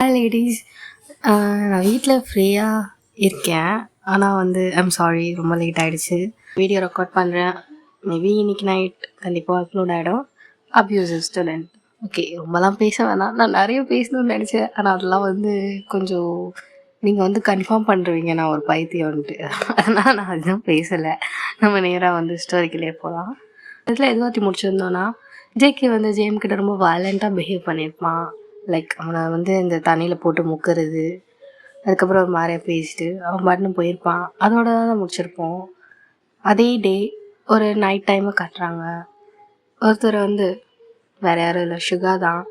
Hi ladies. நான் வீட்டில் ஃப்ரீயாக இருக்கேன். ஆனால் ஐம் சாரி, ரொம்ப லேட் ஆகிடுச்சு. வீடியோ ரெக்கார்ட் பண்ணுறேன். மேபி இன்னைக்கு நைட் கண்டிப்பாக அப்லோட் ஆகிடும். Abusive student. ஓகே, ரொம்பலாம் பேச வேணாம். நான் நிறைய பேசணும்னு நினச்சேன். ஆனால் அதெல்லாம் கொஞ்சம் நீங்கள் கன்ஃபார்ம் பண்ணுறீங்க நான் ஒரு பைத்தியம்ன்ட்டு. அதனால் நான் அதுதான் பேசலை. நம்ம நேராக ஸ்டோரிக்குள்ளே போகலாம். இதில் எதுவாத்தி முடிச்சிருந்தோன்னா, ஜேகே ஜேஎம் கிட்ட ரொம்ப வயலண்ட்டாக பிஹேவ் பண்ணியிருப்பான். லைக் அவனை இந்த தண்ணியில் போட்டு முக்கிறது, அதுக்கப்புறம் ஒரு மாதிரியாக பேசிட்டு அவன் பாட்டுன்னு போயிருப்பான். அதோட தான் முடிச்சிருப்போம். அதே டே ஒரு நைட் டைமை காட்டுறாங்க. ஒருத்தர் வேறு யாரும் இல்லை, சுகா தான்.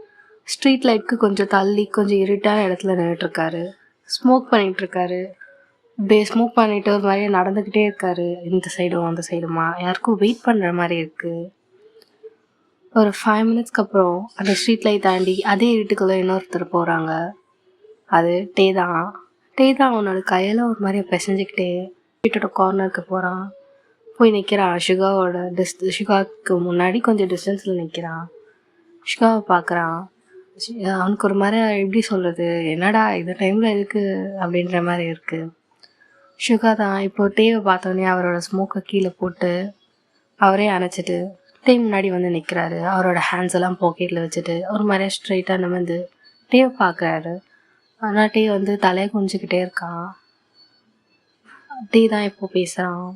ஸ்ட்ரீட் லைட்டுக்கு கொஞ்சம் தள்ளி கொஞ்சம் இருட்டான இடத்துல நின்றுட்டுருக்காரு. ஸ்மோக் பண்ணிகிட்ருக்காரு. ஸ்மோக் பண்ணிவிட்டு ஒரு மாதிரியே நடந்துக்கிட்டே இருக்காரு. இந்த சைடும் அந்த சைடுமா யாருக்கும் வெயிட் பண்ணுற மாதிரி இருக்குது. ஒரு 5 மினிட்ஸ்க்கு அப்புறம் அந்த ஸ்ட்ரீட் லைட் தாண்டி அதே வீட்டுக்குள்ளே இன்னொருத்தர் போகிறாங்க. அது டே தான். அவனோட கையில் ஒரு மாதிரி பிசைஞ்சிக்கிட்டே வீட்டோட கார்னருக்கு போகிறான். போய் நிற்கிறான். சுகாவுக்கு முன்னாடி கொஞ்சம் டிஸ்டன்ஸில் நிற்கிறான். சுகாவை பார்க்குறான். அவனுக்கு ஒரு மாதிரி எப்படி சொல்கிறது, என்னடா இந்த டைமில் எதுக்கு அப்படின்ற மாதிரி இருக்குது. சுகா தான் இப்போது டேவை பார்த்தோன்னே அவரோட ஸ்மோக்கை கீழே போட்டு அவரே அணைச்சிட்டு டே முன்னாடி நிற்கிறாரு. அவரோட ஹேண்ட்ஸ் எல்லாம் பாக்கெட்டில் வச்சுட்டு ஒரு மாதிரியா ஸ்ட்ரைட்டாக நிமிர்ந்து டேவை பார்க்குறாரு. ஆனால் டே தலையை குனிஞ்சிக்கிட்டே இருக்கான். டே தான் இப்போது பேசுகிறான்.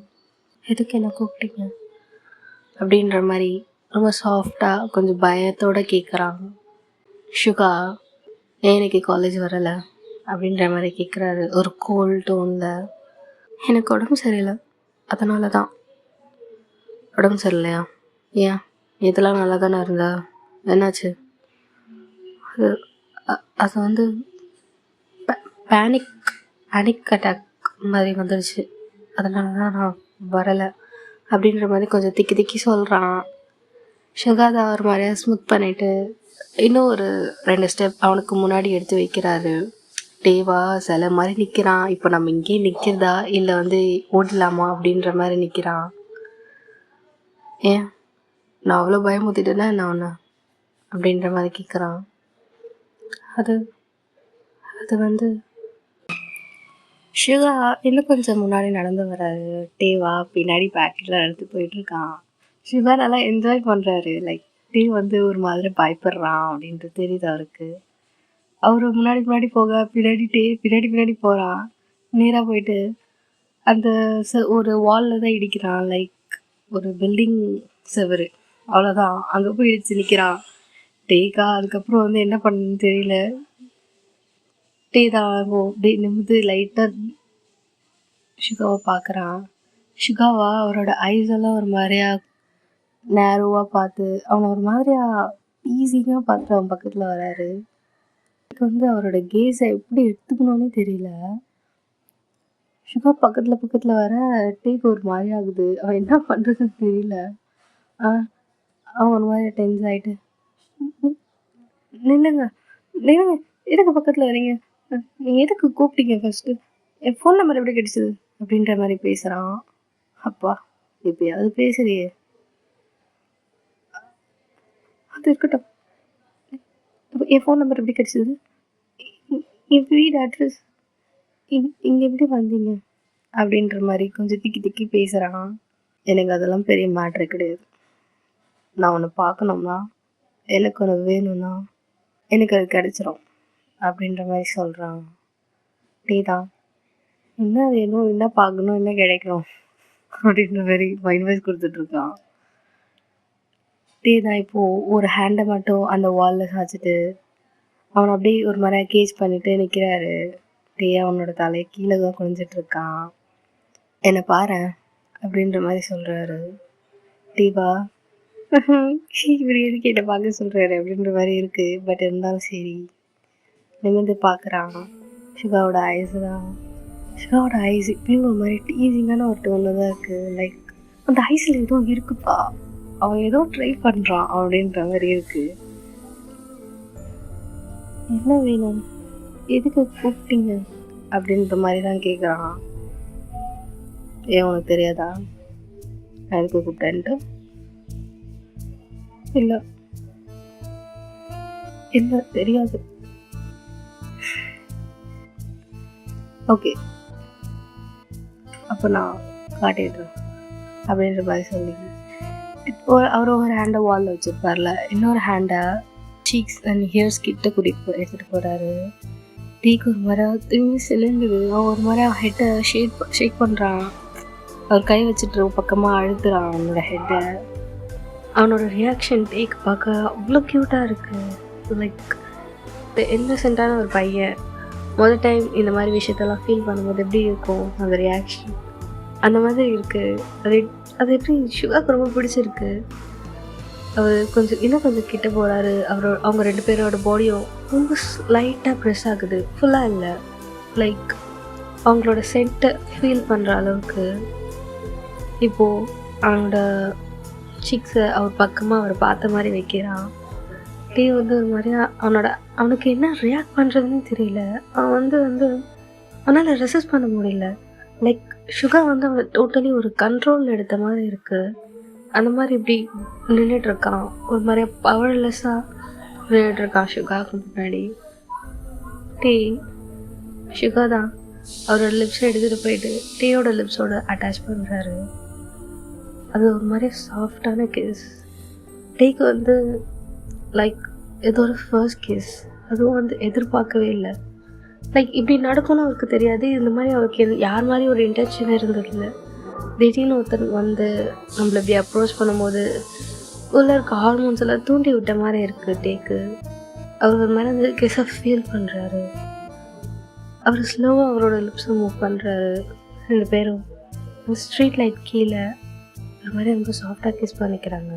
எதுக்கு என்ன கூப்பிட்டீங்க அப்படின்ற மாதிரி ரொம்ப சாஃப்டாக கொஞ்சம் பயத்தோடு கேட்குறான். சுகா, ஏன் இன்னைக்கு காலேஜ் வரலை அப்படின்ற மாதிரி கேட்குறாரு ஒரு கோல்ட் டோனில். எனக்கு உடம்பு சரியில்லை, அதனால தான். உடம்பு சரியில்லையா? ஏன், இதெல்லாம் நல்லா தானே இருந்தா, என்னாச்சு? அது பேனிக் அட்டாக் மாதிரி வந்துடுச்சு, அதனால தான் நான் வரலை அப்படின்ற மாதிரி கொஞ்சம் திக்கி சொல்கிறான். சுகாதா ஒரு மாதிரியாக ஸ்மூத் பண்ணிவிட்டு இன்னும் ஒரு 2 ஸ்டெப் அவனுக்கு முன்னாடி எடுத்து வைக்கிறாரு. டேவா சில மாதிரி நிற்கிறான். இப்போ நம்ம இங்கேயே நிற்கிறதா இல்லை ஓடலாமா அப்படின்ற மாதிரி நிற்கிறான். ஏன், நான் அவ்வளோ பயமுத்திட்டேன்னா என்ன ஒன்று அப்படின்ற மாதிரி கேட்குறான். அது சுகா இன்னும் கொஞ்சம் முன்னாடி நடந்து வர்றாரு. டேவா பின்னாடி பேக்கெட்டில் எடுத்து போயிட்டுருக்கான். சுகா நல்லா என்ஜாய் பண்ணுறாரு. லைக் டே ஒரு மாதிரி பயப்படுறான் அப்படின்ட்டு தெரியுது அவருக்கு. அவர் முன்னாடி போக பின்னாடி போகிறான். நேராக போயிட்டு அந்த ஒரு வாலில் தான் இடிக்கிறான். லைக் ஒரு பில்டிங் செவரு, அவ்வளோதான். அங்கே போய் இடிச்சு நிற்கிறான். டேக்கா அதுக்கப்புறம் என்ன பண்ணுன்னு தெரியல. டே தான் டே நிமிந்து லைட்டாக சுகாவை பார்க்குறான். சுகாவா அவரோட ஐஸ் எல்லாம் ஒரு மாதிரியா நேரோவாக பார்த்து அவனை ஒரு மாதிரியா ஈஸியாக பார்த்து அவன் பக்கத்தில் வராரு. அவரோட கேஸை எப்படி எடுத்துக்கணும்னே தெரியல. சுகா பக்கத்தில் வர டேக்கு ஒரு மாதிரி ஆகுது. அவன் என்ன பண்ணுறதுன்னு தெரியல. அவன் ஒரு மாதிரி டென்ஸ் ஆகிட்டு, நில்லுங்க எதுக்கு பக்கத்தில் வரீங்க, நீங்கள் எதுக்கு கூப்பிட்டீங்க, ஃபஸ்ட்டு என் ஃபோன் நம்பர் எப்படி கிடைச்சிது அப்படின்ற மாதிரி பேசுகிறான். அப்பா, எப்பயாவது பேசுறியே, அது இருக்கட்டும். என் ஃபோன் நம்பர் எப்படி கிடைச்சிது, என் வீடு அட்ரஸ், இங்கே எப்படி வந்தீங்க அப்படின்ற மாதிரி கொஞ்சம் திக்கி பேசுகிறான். எனக்கு அதெல்லாம் பெரிய மேட்ரு கிடையாது. நான் ஒன்று பார்க்கணும்னா, எனக்கு ஒன்று வேணும்னா எனக்கு அது கிடச்சிரும் அப்படின்ற மாதிரி சொல்கிறான். டே தான், என்ன வேணும், என்ன பார்க்கணும், என்ன கிடைக்கணும் அப்படின்ற மாதிரி மைண்ட் வைஸ் கொடுத்துட்ருக்கான். டே தான் இப்போது ஒரு ஹேண்டை மட்டும் அந்த வாலில் சாய்ச்சிட்டு அவனை அப்படியே ஒரு மாதிரி கேஜ் பண்ணிட்டு நிற்கிறாரு. டே அவனோட தலையை கீழே தான் குனிஞ்சிட்ருக்கான். என்னை பாரு அப்படின்ற மாதிரி சொல்கிறாரு. டீவா இப்படி எதுக்கு என்னை பார்க்க சொல்கிறாரு அப்படின்ற மாதிரி இருக்குது. பட் இருந்தாலும் சரி நிமிர்ந்து பார்க்குறான். சுகாவோட ஐஸ் தான். சுகாவோட ஐஸ் இப்பயும் ஒரு மாதிரி டீசிங்கான ஒரு டோனில் தான் இருக்குது. லைக் அந்த ஐஸில் ஏதோ இருக்குப்பா, அவன் ஏதோ ட்ரை பண்ணுறான் அப்படின்ற மாதிரி இருக்குது. என்ன வேணும், எதுக்கு கூப்பிட்டீங்க அப்படின்ற மாதிரி தான் கேட்குறான். ஏன் உனக்கு தெரியாதா நான் எதுக்கு கூப்பிட்டேன்ட்டு? இல்லை தெரியாது. ஓகே அப்போ நான் காட்டிடுறேன் அப்படின்ற மாதிரி சொல்லி அவர் ஒரு ஹேண்டை வாலில் வச்சுருப்பார்ல, இன்னொரு ஹேண்டை சீக்ஸ் அண்ட் ஹியர்ஸ் கிட்ட எடுத்துகிட்டு போகிறாரு. டீக்கு ஒரு மாதிரி திரும்பி சிலிங்குது. அவன் ஒரு மாதிரி ஹெட்டை ஷேக் பண்ணுறான். அவர் கை வச்சுட்டு பக்கமாக அழுத்துறான் அவனோட ஹெட்டை. அவனோட ரியாக்ஷன் டேக் பார்க்க அவ்வளோ க்யூட்டாக இருக்குது. லைக் இன்னசென்ட்டான ஒரு பையன் முதல் டைம் இந்த மாதிரி விஷயத்தெல்லாம் ஃபீல் பண்ணும்போது எப்படி இருக்கும் அந்த ரியாக்ஷன், அந்த மாதிரி இருக்குது. அது எப்படி சுகாக்கு ரொம்ப பிடிச்சிருக்கு. அவர் இன்னும் கொஞ்சம் கிட்ட போகிறாரு. அவங்க 2 பேரோட பாடியும் ரொம்ப லைட்டாக ப்ரெஸ் ஆகுது, ஃபுல்லாக இல்லை. லைக் அவங்களோட சென்ட்டை ஃபீல் பண்ணுற அளவுக்கு. இப்போது அவனோட சிக்ஸை அவர் பக்கமாக அவரை பார்த்த மாதிரி வைக்கிறான். டீ ஒரு மாதிரியா அவனுக்கு என்ன ரியாக்ட் பண்ணுறதுன்னு தெரியல. அவன் அவனால் ரெசிஸ்ட் பண்ண முடியல. லைக் சுகா அவனை டோட்டலி ஒரு கண்ட்ரோல் எடுத்த மாதிரி இருக்குது. அந்த மாதிரி இப்படி நின்றுட்டுருக்கான், ஒரு மாதிரி பவர்லெஸ்ஸாக நின்றுட்டுருக்கான் சுகாவுக்கு முன்னாடி. சுகா தான் அவரோட லிப்ஸை எடுத்துகிட்டு போயிட்டு டீயோட லிப்ஸோட அட்டாச் பண்ணுறாரு. அது ஒரு மாதிரி சாஃப்டான கிஸ். டீக்கு லைக் ஏதோ ஒரு ஃபர்ஸ்ட் கிஸ். அதுவும் எதிர்பார்க்கவே இல்லை. லைக் இப்படி நடக்கும்னு அவருக்கு தெரியாது. இந்த மாதிரி அவருக்கு யார் மாதிரி ஒரு இன்டென்ஷன் இருந்ததில்லை. திடீர்னு ஒருத்தர் நம்மளை இப்படி அப்ரோச் பண்ணும்போது உள்ளே இருக்க ஹார்மோன்ஸ் எல்லாம் தூண்டி விட்ட மாதிரி இருக்குது டேக்கு. அவர் ஒரு மாதிரி கிஸை ஃபீல் பண்ணுறாரு. அவர் ஸ்லோவாக அவரோட லிப்ஸை மூவ் பண்ணுறாரு. 2 பேரும் ஸ்ட்ரீட் லைட் கீழே ஒரு மாதிரி ரொம்ப சாஃப்டாக கிஸ் பண்ணிக்கிறாங்க.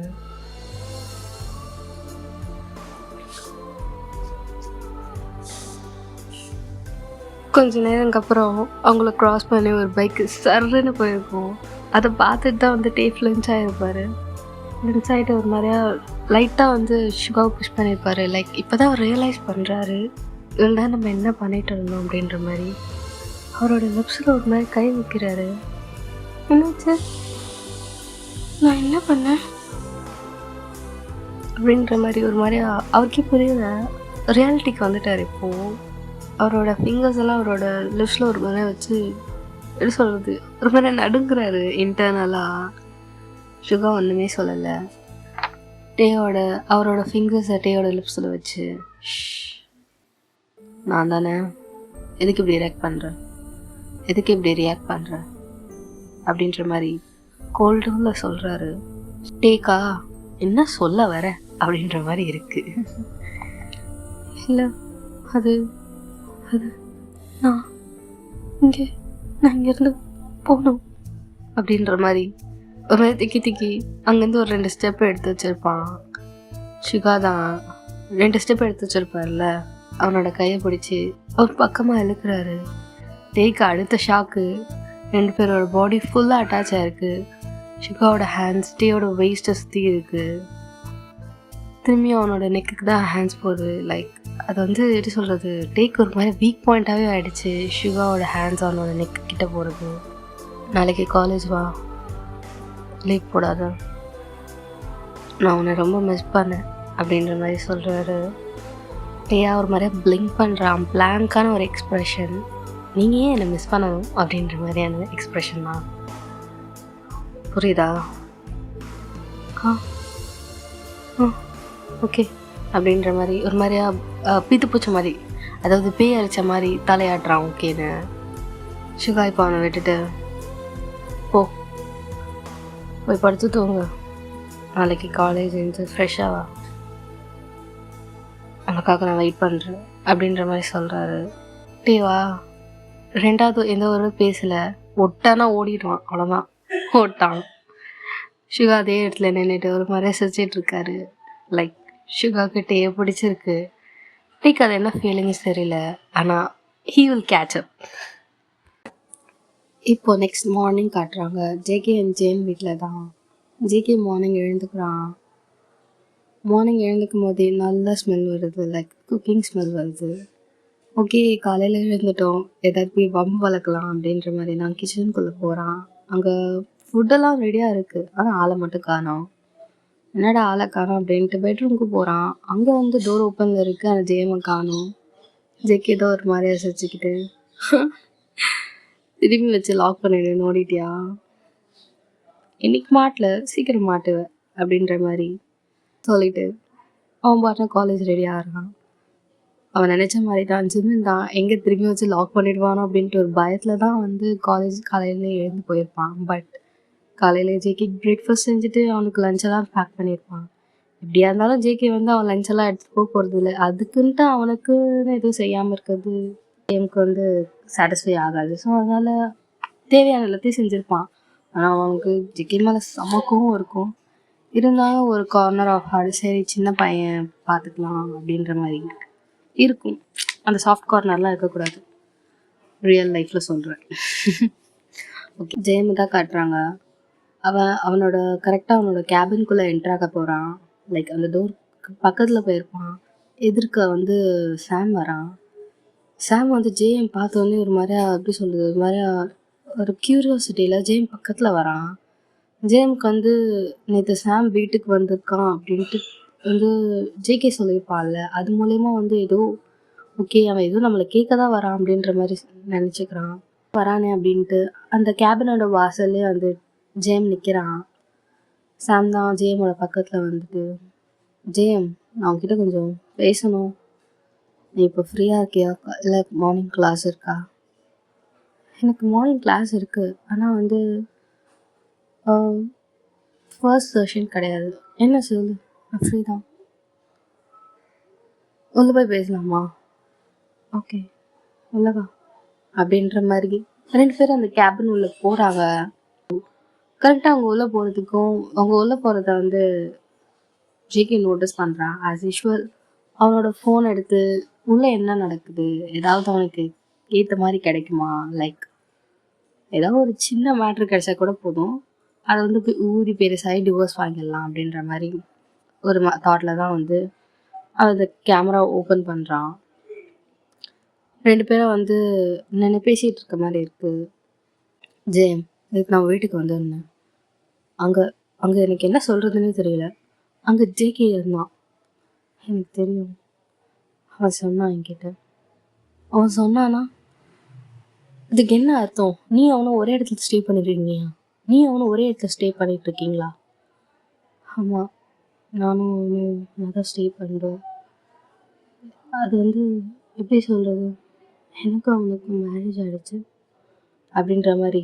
கொஞ்ச நேரம்க்கு அப்புறம் அவங்கள க்ராஸ் பண்ணி ஒரு பைக்கு சர்ன்னு போயிருக்கும். அதை பார்த்துட்டு தான் டேப் லஞ்ச் ஆகிருப்பார். லஞ்ச் ஆகிட்டு ஒரு மாதிரியா லைட்டாக சுகாவை புஷ் பண்ணியிருப்பார். லைக் இப்போ தான் அவர் ரியலைஸ் பண்ணுறாரு இவ்வளோ தான் நம்ம என்ன பண்ணிகிட்டு இருந்தோம் அப்படின்ற மாதிரி. அவரோட லிப்ஸில் ஒரு மாதிரி கை வைக்கிறாரு. என்னாச்சு, நான் என்ன பண்ணேன் அப்படின்ற மாதிரி ஒரு மாதிரியா அவருக்கே புரியல. ரியாலிட்டிக்கு வந்துட்டார் இப்போது. அவரோட ஃபிங்கர்ஸ் எல்லாம் அவரோட லிப்ஸில் ஒரு மாதிரி வச்சு எப்படி சொல்கிறது, ஒரு மாதிரி நடுங்குறாரு இன்டர்னலாக. சுகா ஒன்றுமே சொல்லலை. அவரோட ஃபிங்கர்ஸை டேயோட லிப்ஸில் வச்சு, நான் தானே எதுக்கு இப்படி ரியாக்ட் பண்ணுறேன் அப்படின்ற மாதிரி கோல்டூனில் சொல்கிறாரு. டேக்கா என்ன சொல்ல வர அப்படின்ற மாதிரி இருக்குது. இல்லை அது நான் இங்கேருந்து போகணும் அப்படின்ற மாதிரி ஒரு மாதிரி திக்கி அங்கேருந்து ஒரு 2 ஸ்டெப் எடுத்து வச்சுருப்பான். சுகா தான் 2 ஸ்டெப் எடுத்து வச்சுருப்பார்ல, அவனோட கையை பிடிச்சி அவர் பக்கமாக இழுக்கிறாரு. டேக்கு அடுத்த ஷாக்கு. 2 பேரோட பாடி ஃபுல்லாக அட்டாச் ஆகிருக்கு. சுகாவோட ஹேண்ட்ஸ் டேயோட வெயிஸ்ட்டை சுற்றி இருக்குது. திரும்பி அவனோட நெக்குக்கு தான் ஹேண்ட்ஸ் போகுது. லைக் அது எப்படி சொல்கிறது, டேக் ஒரு மாதிரி வீக் பாயிண்ட்டாகவே ஆகிடுச்சு. சுகாவோட ஹேண்ட்ஸ் அவனோட நெக்கு கிட்டே போகிறது. நாளைக்கு காலேஜ் வா, லீவ் போடாத, நான் உன்னை ரொம்ப மிஸ் பண்ணேன் அப்படின்ற மாதிரி சொல்கிறாரு. டேயா ஒரு மாதிரியா பிளிங்க் பண்ணுறான். பிளாங்கான ஒரு எக்ஸ்ப்ரெஷன். நீங்கள் ஏன் என்னை மிஸ் பண்ணணும் அப்படின்ற மாதிரியான எக்ஸ்ப்ரெஷன் தான். புரியுதா? ஓகே அப்படின்ற மாதிரி ஒரு மாதிரியா பீத்து பூச்ச மாதிரி, அதாவது பேய் அரைச்ச மாதிரி தலையாட்டுறான். ஓகேன்னு சுகா இப்போ அவனை விட்டுட்டு போய் படுத்து தூங்க, நாளைக்கு காலேஜ் ஃப்ரெஷ்ஷாவா, உனக்காக நான் வெயிட் பண்ணுறேன் அப்படின்ற மாதிரி சொல்கிறாரு. டேவா 2வது எந்த ஒரு பேசலை, ஒட்டானா ஓடிடுவான், அவ்வளோதான் ஓட்டான். சுகா அதே இடத்துல நின்றுட்டு ஒரு மாதிரி சிரிச்சிட்டு இருக்காரு. லைக் சுகாவுக்கு டேயை பிடிச்சிருக்கு. டேக்கு அது என்ன ஃபீலிங்ஸ் தெரியல, ஆனால் ஹீ வில் கேட்ச் அப். இப்போது நெக்ஸ்ட் மார்னிங் காட்டுறாங்க. ஜேகே அண்ட் ஜேன் வீட்டில் தான். ஜேகே மார்னிங் எழுந்துக்கிறான். மார்னிங் எழுந்துக்கும் போதே நல்ல ஸ்மெல் வருது, லைக் குக்கிங் ஸ்மெல் வருது. ஓகே காலையில் எழுந்துட்டோம், ஏதாவது போய் வம்பு வளர்க்கலாம் அப்படின்ற மாதிரி நான் கிச்சனுக்குள்ளே போகிறான். அங்கே ஃபுட்டெல்லாம் ரெடியாக இருக்குது, ஆனால் ஆளை மட்டும் காணோம். என்னடா ஆளை காணோம் அப்படின்ட்டு பெட்ரூமுக்கு போகிறான். அங்கே டோர் ஓப்பனில் இருக்குது, அந்த ஜேமை காணோம். ஜேக்கு ஏதோ ஒரு மாதிரியா சிரிச்சுக்கிட்டு திரும்பி வச்சு லாக் பண்ணிடு, நோண்டிட்டியா? இன்னைக்கு மாட்டல, சீக்கிரம் மாட்டுவேன் அப்படின்ற மாதிரி சொல்லிட்டு அவன் பாட்டுனா காலேஜ் ரெடி ஆகிறான். அவன் நினச்ச மாதிரி தான் ஜிம்மின் தான் எங்கே திரும்பி வச்சு லாக் பண்ணிடுவானோ அப்படின்ட்டு ஒரு பயத்தில் தான் வந்து காலேஜ் காலையிலே எழுந்து போயிருப்பான். பட் காலையில் ஜேகே பிரேக்ஃபாஸ்ட் செஞ்சுட்டு அவனுக்கு லஞ்செல்லாம் பேக் பண்ணியிருப்பான். எப்படியா இருந்தாலும் ஜேகே வந்து அவன் லஞ்செல்லாம் எடுத்துகிட்டு போக போகிறது இல்லை. அதுக்குன்ட்டு அவனுக்குன்னு எதுவும் செய்யாமல் இருக்கிறது கேமுக்கு வந்து சாட்டிஸ்ஃபை ஆகாது. ஸோ அதனால் தேவையான எல்லாத்தையும் செஞ்சுருப்பான். ஆனால் அவனுக்கு ஜேகே மேலே சமக்கவும் இருக்கும். இருந்தாலும் ஒரு கார்னர் ஆஃப் ஹார்ட் சரி சின்ன பையன் பார்த்துக்கலாம் அப்படின்ற மாதிரி இருக்கும். அந்த சாஃப்ட் கார்னர்லாம் இருக்கக்கூடாது. ரியல் லைஃப்பில் சொல்கிறேன். ஓகே, ஜெயமு தான் காட்டுறாங்க. அவனோட கரெக்டாக அவனோட கேபின்குள்ளே என்ட்ராக போகிறான். லைக் அந்த டோர் பக்கத்தில் போயிருப்பான். எதிர்க்க வந்து சாம் வரான். சாம் வந்து ஜேஎம் பார்த்தோன்னே ஒரு மாதிரியா எப்படி சொல்கிறது, ஒரு மாதிரியா ஒரு க்யூரியாசிட்டியில் ஜேஎம் பக்கத்தில் வரான். ஜேஎம்க்கு வந்து நேற்று சாம் வீட்டுக்கு வந்திருக்கான் அப்படின்ட்டு வந்து ஜேகே சொல்லியிருப்பான்ல, அது மூலயமா வந்து ஏதோ ஓகே அவன் ஏதோ நம்மளை கேட்க தான் வரான் அப்படின்ற மாதிரி நினச்சிக்கிறான். வரானே அப்படின்ட்டு அந்த கேபினோட வாசல்லே வந்து ஜேஎம் நிற்கிறான். சாம் தான் ஜேஎமோட பக்கத்தில் வந்துட்டு, ஜேஎம் நான் உங்ககிட்ட கொஞ்சம் பேசணும், நீ இப்போ ஃப்ரீயாக இருக்கியா, இல்லை மார்னிங் கிளாஸ் இருக்கா? எனக்கு மார்னிங் கிளாஸ் இருக்குது, ஆனால் வந்து ஃபர்ஸ்ட் செஷன் கிடையாது. என்ன சொல்லு, நான் ஃப்ரீ தான், உள்ளே போய் பேசலாமா? ஓகே உள்ளவா அப்படின்ற மாதிரி 2 பேரும் அந்த கேபின் உள்ளே போகிறாங்க. கரெக்டாக அவங்க உள்ளே போகிறதுக்கும் அவங்க உள்ளே போகிறத வந்து ஜேகே நோட்டீஸ் பண்ணுறான். ஆஸ் யூஷுவல் அவனோட ஃபோன் எடுத்து உள்ளே என்ன நடக்குது, ஏதாவது அவனுக்கு ஏற்ற மாதிரி கிடைக்குமா, லைக் ஏதாவது ஒரு சின்ன மேட்ரு கிடைச்சா கூட போதும், அதை வந்து போய் ஊதி பெருசாகி டிவோர்ஸ் வாங்கிடலாம் அப்படின்ற மாதிரி ஒரு தாட்டில் தான் வந்து அந்த கேமரா ஓப்பன் பண்ணுறான். 2 பேரும் வந்து நின்று பேசிகிட்டு இருக்க மாதிரி இருக்குது. ஜேம், இதுக்கு நான் வீட்டுக்கு வந்திருந்தேன், அங்கே எனக்கு என்ன சொல்கிறதுனே தெரியல, அங்கே ஜேகே இருந்தான், எனக்கு தெரியும். அவன் சொன்னான் என்கிட்ட. அவன் சொன்னானா அதுக்கு என்ன அர்த்தம்? நீ அவனும் ஒரே இடத்துல ஸ்டே பண்ணிருக்கீங்களா? நீ அவனும் ஒரே இடத்துல ஸ்டே பண்ணிட்டு இருக்கீங்களா? ஆமாம், நானும் அவனும் தான் ஸ்டே பண்ணுறோம். அது வந்து எப்படி சொல்கிறது, எனக்கு அவனுக்கு மேரேஜ் ஆகிடுச்சு அப்படின்ற மாதிரி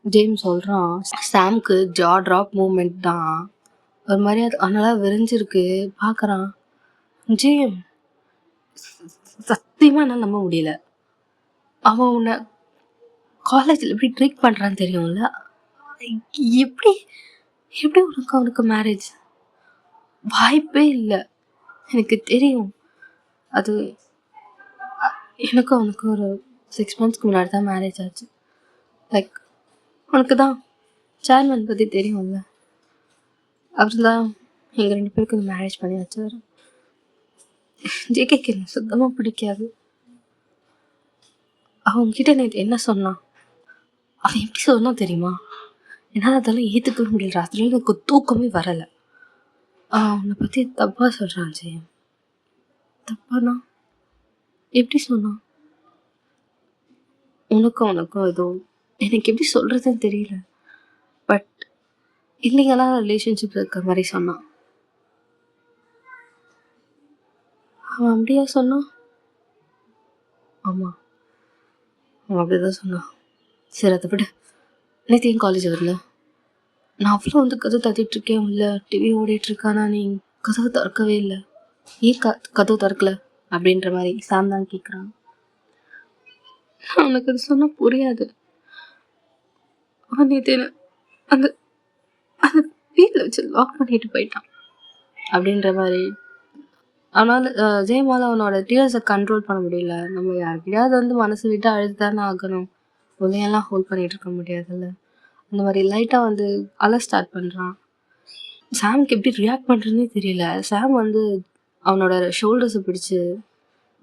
ஜேம்ஸ் சொல்கிறான். சாம்க்கு ஜா ட்ராப் மூமெண்ட் தான், ஒரு மாதிரி அது அதனால் விரைஞ்சிருக்கு. பார்க்குறான். ஜேம் சத்தியமாக என்னால் நம்ப முடியல, அவன் உன்னை காலேஜில் எப்படி ட்ரீட் பண்ணுறான்னு தெரியும்ல, எப்படி எப்படி அவனுக்கு மேரேஜ்? வாய்ப்பே இல்லை. எனக்கு தெரியும், அது எனக்கும் அவனுக்கு ஒரு 6 monthsக்கு முன்னாடி தான் மேரேஜ் ஆச்சு. லைக் உனக்கு தான் சேர்மன் பற்றி தெரியும்ல, அவர் தான் எங்கள் 2 பேருக்கு மேரேஜ் பண்ணி வச்சார். ஜேகேக்கு என்ன சுத்தமாக பிடிக்காது. அவங்ககிட்ட நேற்று என்ன சொன்னான், அவன் எப்படி சொன்னான் தெரியுமா, என்னால் அதெல்லாம் ஏற்றுக்கவே முடியல, ராத்திரி எனக்கு தூக்கமே வரலை. அவனை பற்றி தப்பாக சொல்கிறான் ஜெயம். தப்பானா எப்படி சொன்னான்? உனக்கும் ஏதோ எனக்கு எப்படி சொல்கிறதுன்னு தெரியல, பட் இல்லீகலாக ரிலேஷன்ஷிப் இருக்கிற மாதிரி சொன்னான். அவன் அப்படியா சொன்னான்? ஆமாம், அவன் அப்படி தான் சொன்னான். சரி அதை விட, நேற்று என் காலேஜ் வரல, நான் அவ்வளோ வந்து கதவு தட்டிகிட்ருக்கேன், இல்லை டிவி ஓடிட்டுருக்கானா, நீ கதவு திறக்கவே இல்லை, ஏன் கதவு திறக்கல அப்படின்ற மாதிரி சாம் தான் கேட்குறான். அவனுக்கு அது சொன்னால் புரியாது. அவன் நேற்று அந்த அந்த வீட்டில் வச்சு லாக் பண்ணிட்டு போயிட்டான் அப்படின்ற மாதிரி. அவனால் ஜெயமால் அவனோட டீயர்ஸை கண்ட்ரோல் பண்ண முடியல. நம்ம யாருக்கிட்டையாவது வந்து மனசு விட்டு அழுது தானே ஆகணும், உள்ளையெல்லாம் ஹோல்ட் பண்ணிகிட்டு இருக்க முடியாதுல்ல. அந்த மாதிரி லைட்டாக வந்து அழ ஸ்டார்ட் பண்ணுறான். சாமுக்கு எப்படி ரியாக்ட் பண்ணுறதுனே தெரியல. சாம் வந்து அவனோட ஷோல்டர்ஸை பிடிச்சி,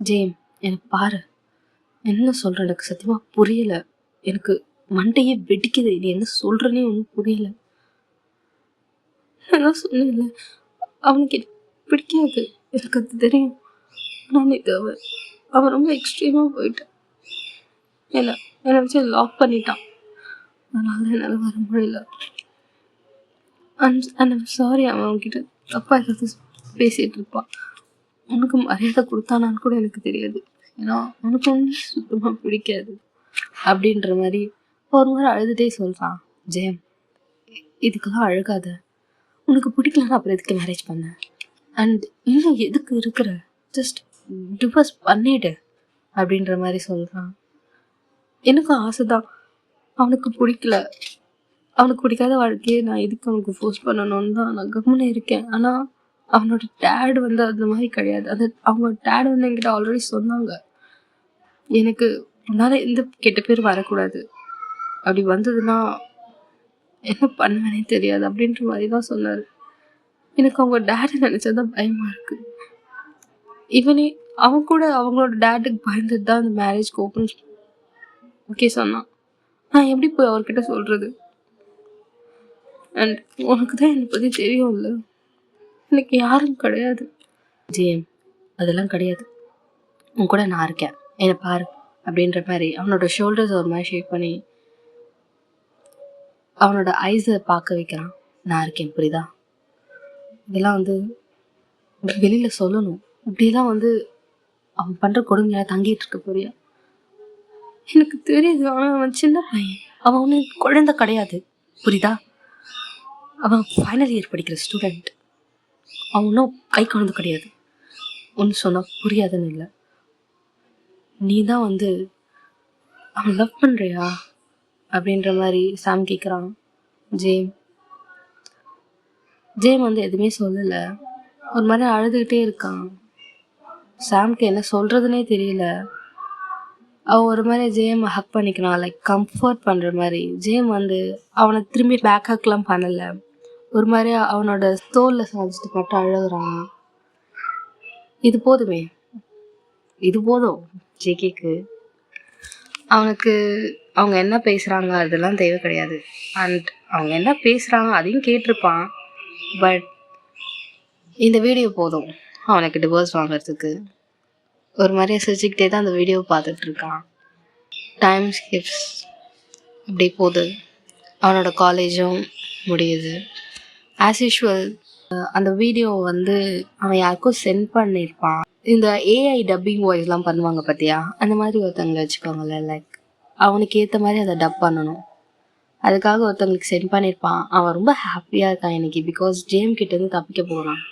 ஜேம் எனக்கு பாரு, என்ன சொல்கிற, எனக்கு சத்தியமாக புரியலை, எனக்கு மண்டையே வெடிக்குது, நீ என்ன சொல்கிறனே ஒன்றும் புரியல. நான் சொன்னேன்ல, அவனுக்கு பிடிக்காது, எனக்கு அது தெரியும். நான் இது அவன் ரொம்ப எக்ஸ்ட்ரீமாக போயிட்டான். என்னை வச்சு லாக் பண்ணிட்டான். அதனால என்னால் வர முடியல. அண்ட் சாரி, அவன் அவன்கிட்ட தப்பா ஏதாவது பேசிகிட்டு இருப்பான். உனக்கு மரியாதை கொடுத்தானான்னு கூட எனக்கு தெரியாது, ஏன்னா உனக்கு ஒன்று சுத்தமாக பிடிக்காது அப்படின்ற மாதிரி ஒரு முறை அழுதுகிட்டே சொல்கிறான். ஜெயம், இதுக்கெல்லாம் அழுகாத, உனக்கு பிடிக்கலன்னா அப்புறம் எதுக்கு மேரேஜ் பண்ண, அண்ட் இன்னும் எதுக்கு இருக்கிற, ஜஸ்ட் டிவோர்ஸ் பண்ணிடு அப்படின்ற மாதிரி சொல்கிறான். எனக்கும் ஆசை தான், அவனுக்கு பிடிக்கல, அவனுக்கு பிடிக்காத வாழ்க்கையை நான் எதுக்கு அவனுக்கு ஃபோர்ஸ் பண்ணணும்னு தான் நான் கம்முன்னு இருக்கேன். ஆனால் அவனோட டேட் வந்து அந்த மாதிரி கிடையாது. அவங்க டேட் வந்து என்கிட்ட ஆல்ரெடி சொன்னாங்க, எனக்கு உன்னால் எந்த கெட்ட பேர் வரக்கூடாது, அப்படி வந்ததுன்னா என்ன பண்ணுவேனே தெரியாது அப்படின்ற மாதிரி தான் சொன்னார். எனக்கு அவங்க டேடை நினச்சதான் பயமாக இருக்குது. இவனே அவன் கூட அவங்களோட டேட்டுக்கு பயந்துட்டு தான் அந்த மேரேஜ்க்கு ஓகே சொன்னான். நான் எப்படி போய் அவர்கிட்ட சொல்கிறது? அண்ட் உனக்கு தான் என்னை பற்றி தெரியும்ல, எனக்கு யாரும் கிடையாது. ஜிஎம், அதெல்லாம் கிடையாது, உன் கூட நான் இருக்கேன், என்னை பாரு அப்படின்ற மாதிரி அவனோட ஷோல்டர்ஸ் ஒரு மாதிரி ஷேக் பண்ணி அவனோட ஐஸை பார்க்க வைக்கிறான். நான் இருக்கேன், புரியுதா? இதெல்லாம் வந்து வெளியில் சொல்லணும், இப்படிலாம் வந்து அவன் பண்ணுற கொடுமையாக தங்கிட்டு இருக்க போறியா? எனக்கு தெரியுது, ஆனால் அவன் சின்ன பையன், அவன் ஒன்றும் குழந்தை கிடையாது, புரியுதா? அவன் ஃபைனல் இயர் படிக்கிற ஸ்டூடெண்ட், அவன் ஒன்றும் கை குழந்தை கிடையாது. ஒன்று சொன்னால் புரியாதுன்னு இல்லை, நீ தான் வந்து அவன் லவ் பண்ணுறியா அப்படின்ற மாதிரி சாம் கேட்குறான். ஜேம் வந்து எதுவுமே சொல்லலை, ஒரு மாதிரி அழுதுகிட்டே இருக்கான். சாம்க்கு என்ன சொல்கிறதுனே தெரியல. அவன் ஒரு மாதிரி ஜேம் ஹக் பண்ணிக்கிறான், லைக் கம்ஃபர்ட் பண்ணுற மாதிரி. ஜேம் வந்து அவனை திரும்பி பேக் ஹக்லாம் பண்ணலை, ஒரு மாதிரி அவனோட தோலில் சாஞ்சிட்டு மட்டும் அழுகுறான். இது போதுமே, இது போதும் ஜேகேக்கு. அவனுக்கு அவங்க என்ன பேசுகிறாங்க அதெல்லாம் தேவை கிடையாது. அண்ட் அவங்க என்ன பேசுகிறாங்க அதையும் கேட்டிருப்பான். பட் இந்த வீடியோ போதும் அவனுக்கு டிவோர்ஸ் வாங்கிறதுக்கு. ஒரு மாதிரியே சிரிச்சுக்கிட்டே தான் அந்த வீடியோவை பார்த்துட்ருக்கான். டைம் ஸ்கிப்ஸ் அப்படி போகுது. அவனோட காலேஜும் முடியுது. ஆஸ் யூஷுவல் அந்த வீடியோ வந்து அவன் யாருக்கும் சென்ட் பண்ணியிருப்பான். இந்த ஏஐ டப்பிங் வாய்ஸ்லாம் பண்ணுவாங்க பார்த்தியா, அந்த மாதிரி ஒருத்தவங்களை வச்சுக்கோங்களே, லைக் அவனுக்கு ஏற்ற மாதிரி அதை டப் பண்ணணும். அதுக்காக ஒருத்தவங்களுக்கு சென்ட் பண்ணியிருப்பான். அவன் ரொம்ப ஹாப்பியாக இருக்கான் இன்னைக்கு, பிகாஸ் ஜேம் கிட்டேருந்து தப்பிக்க போகிறான்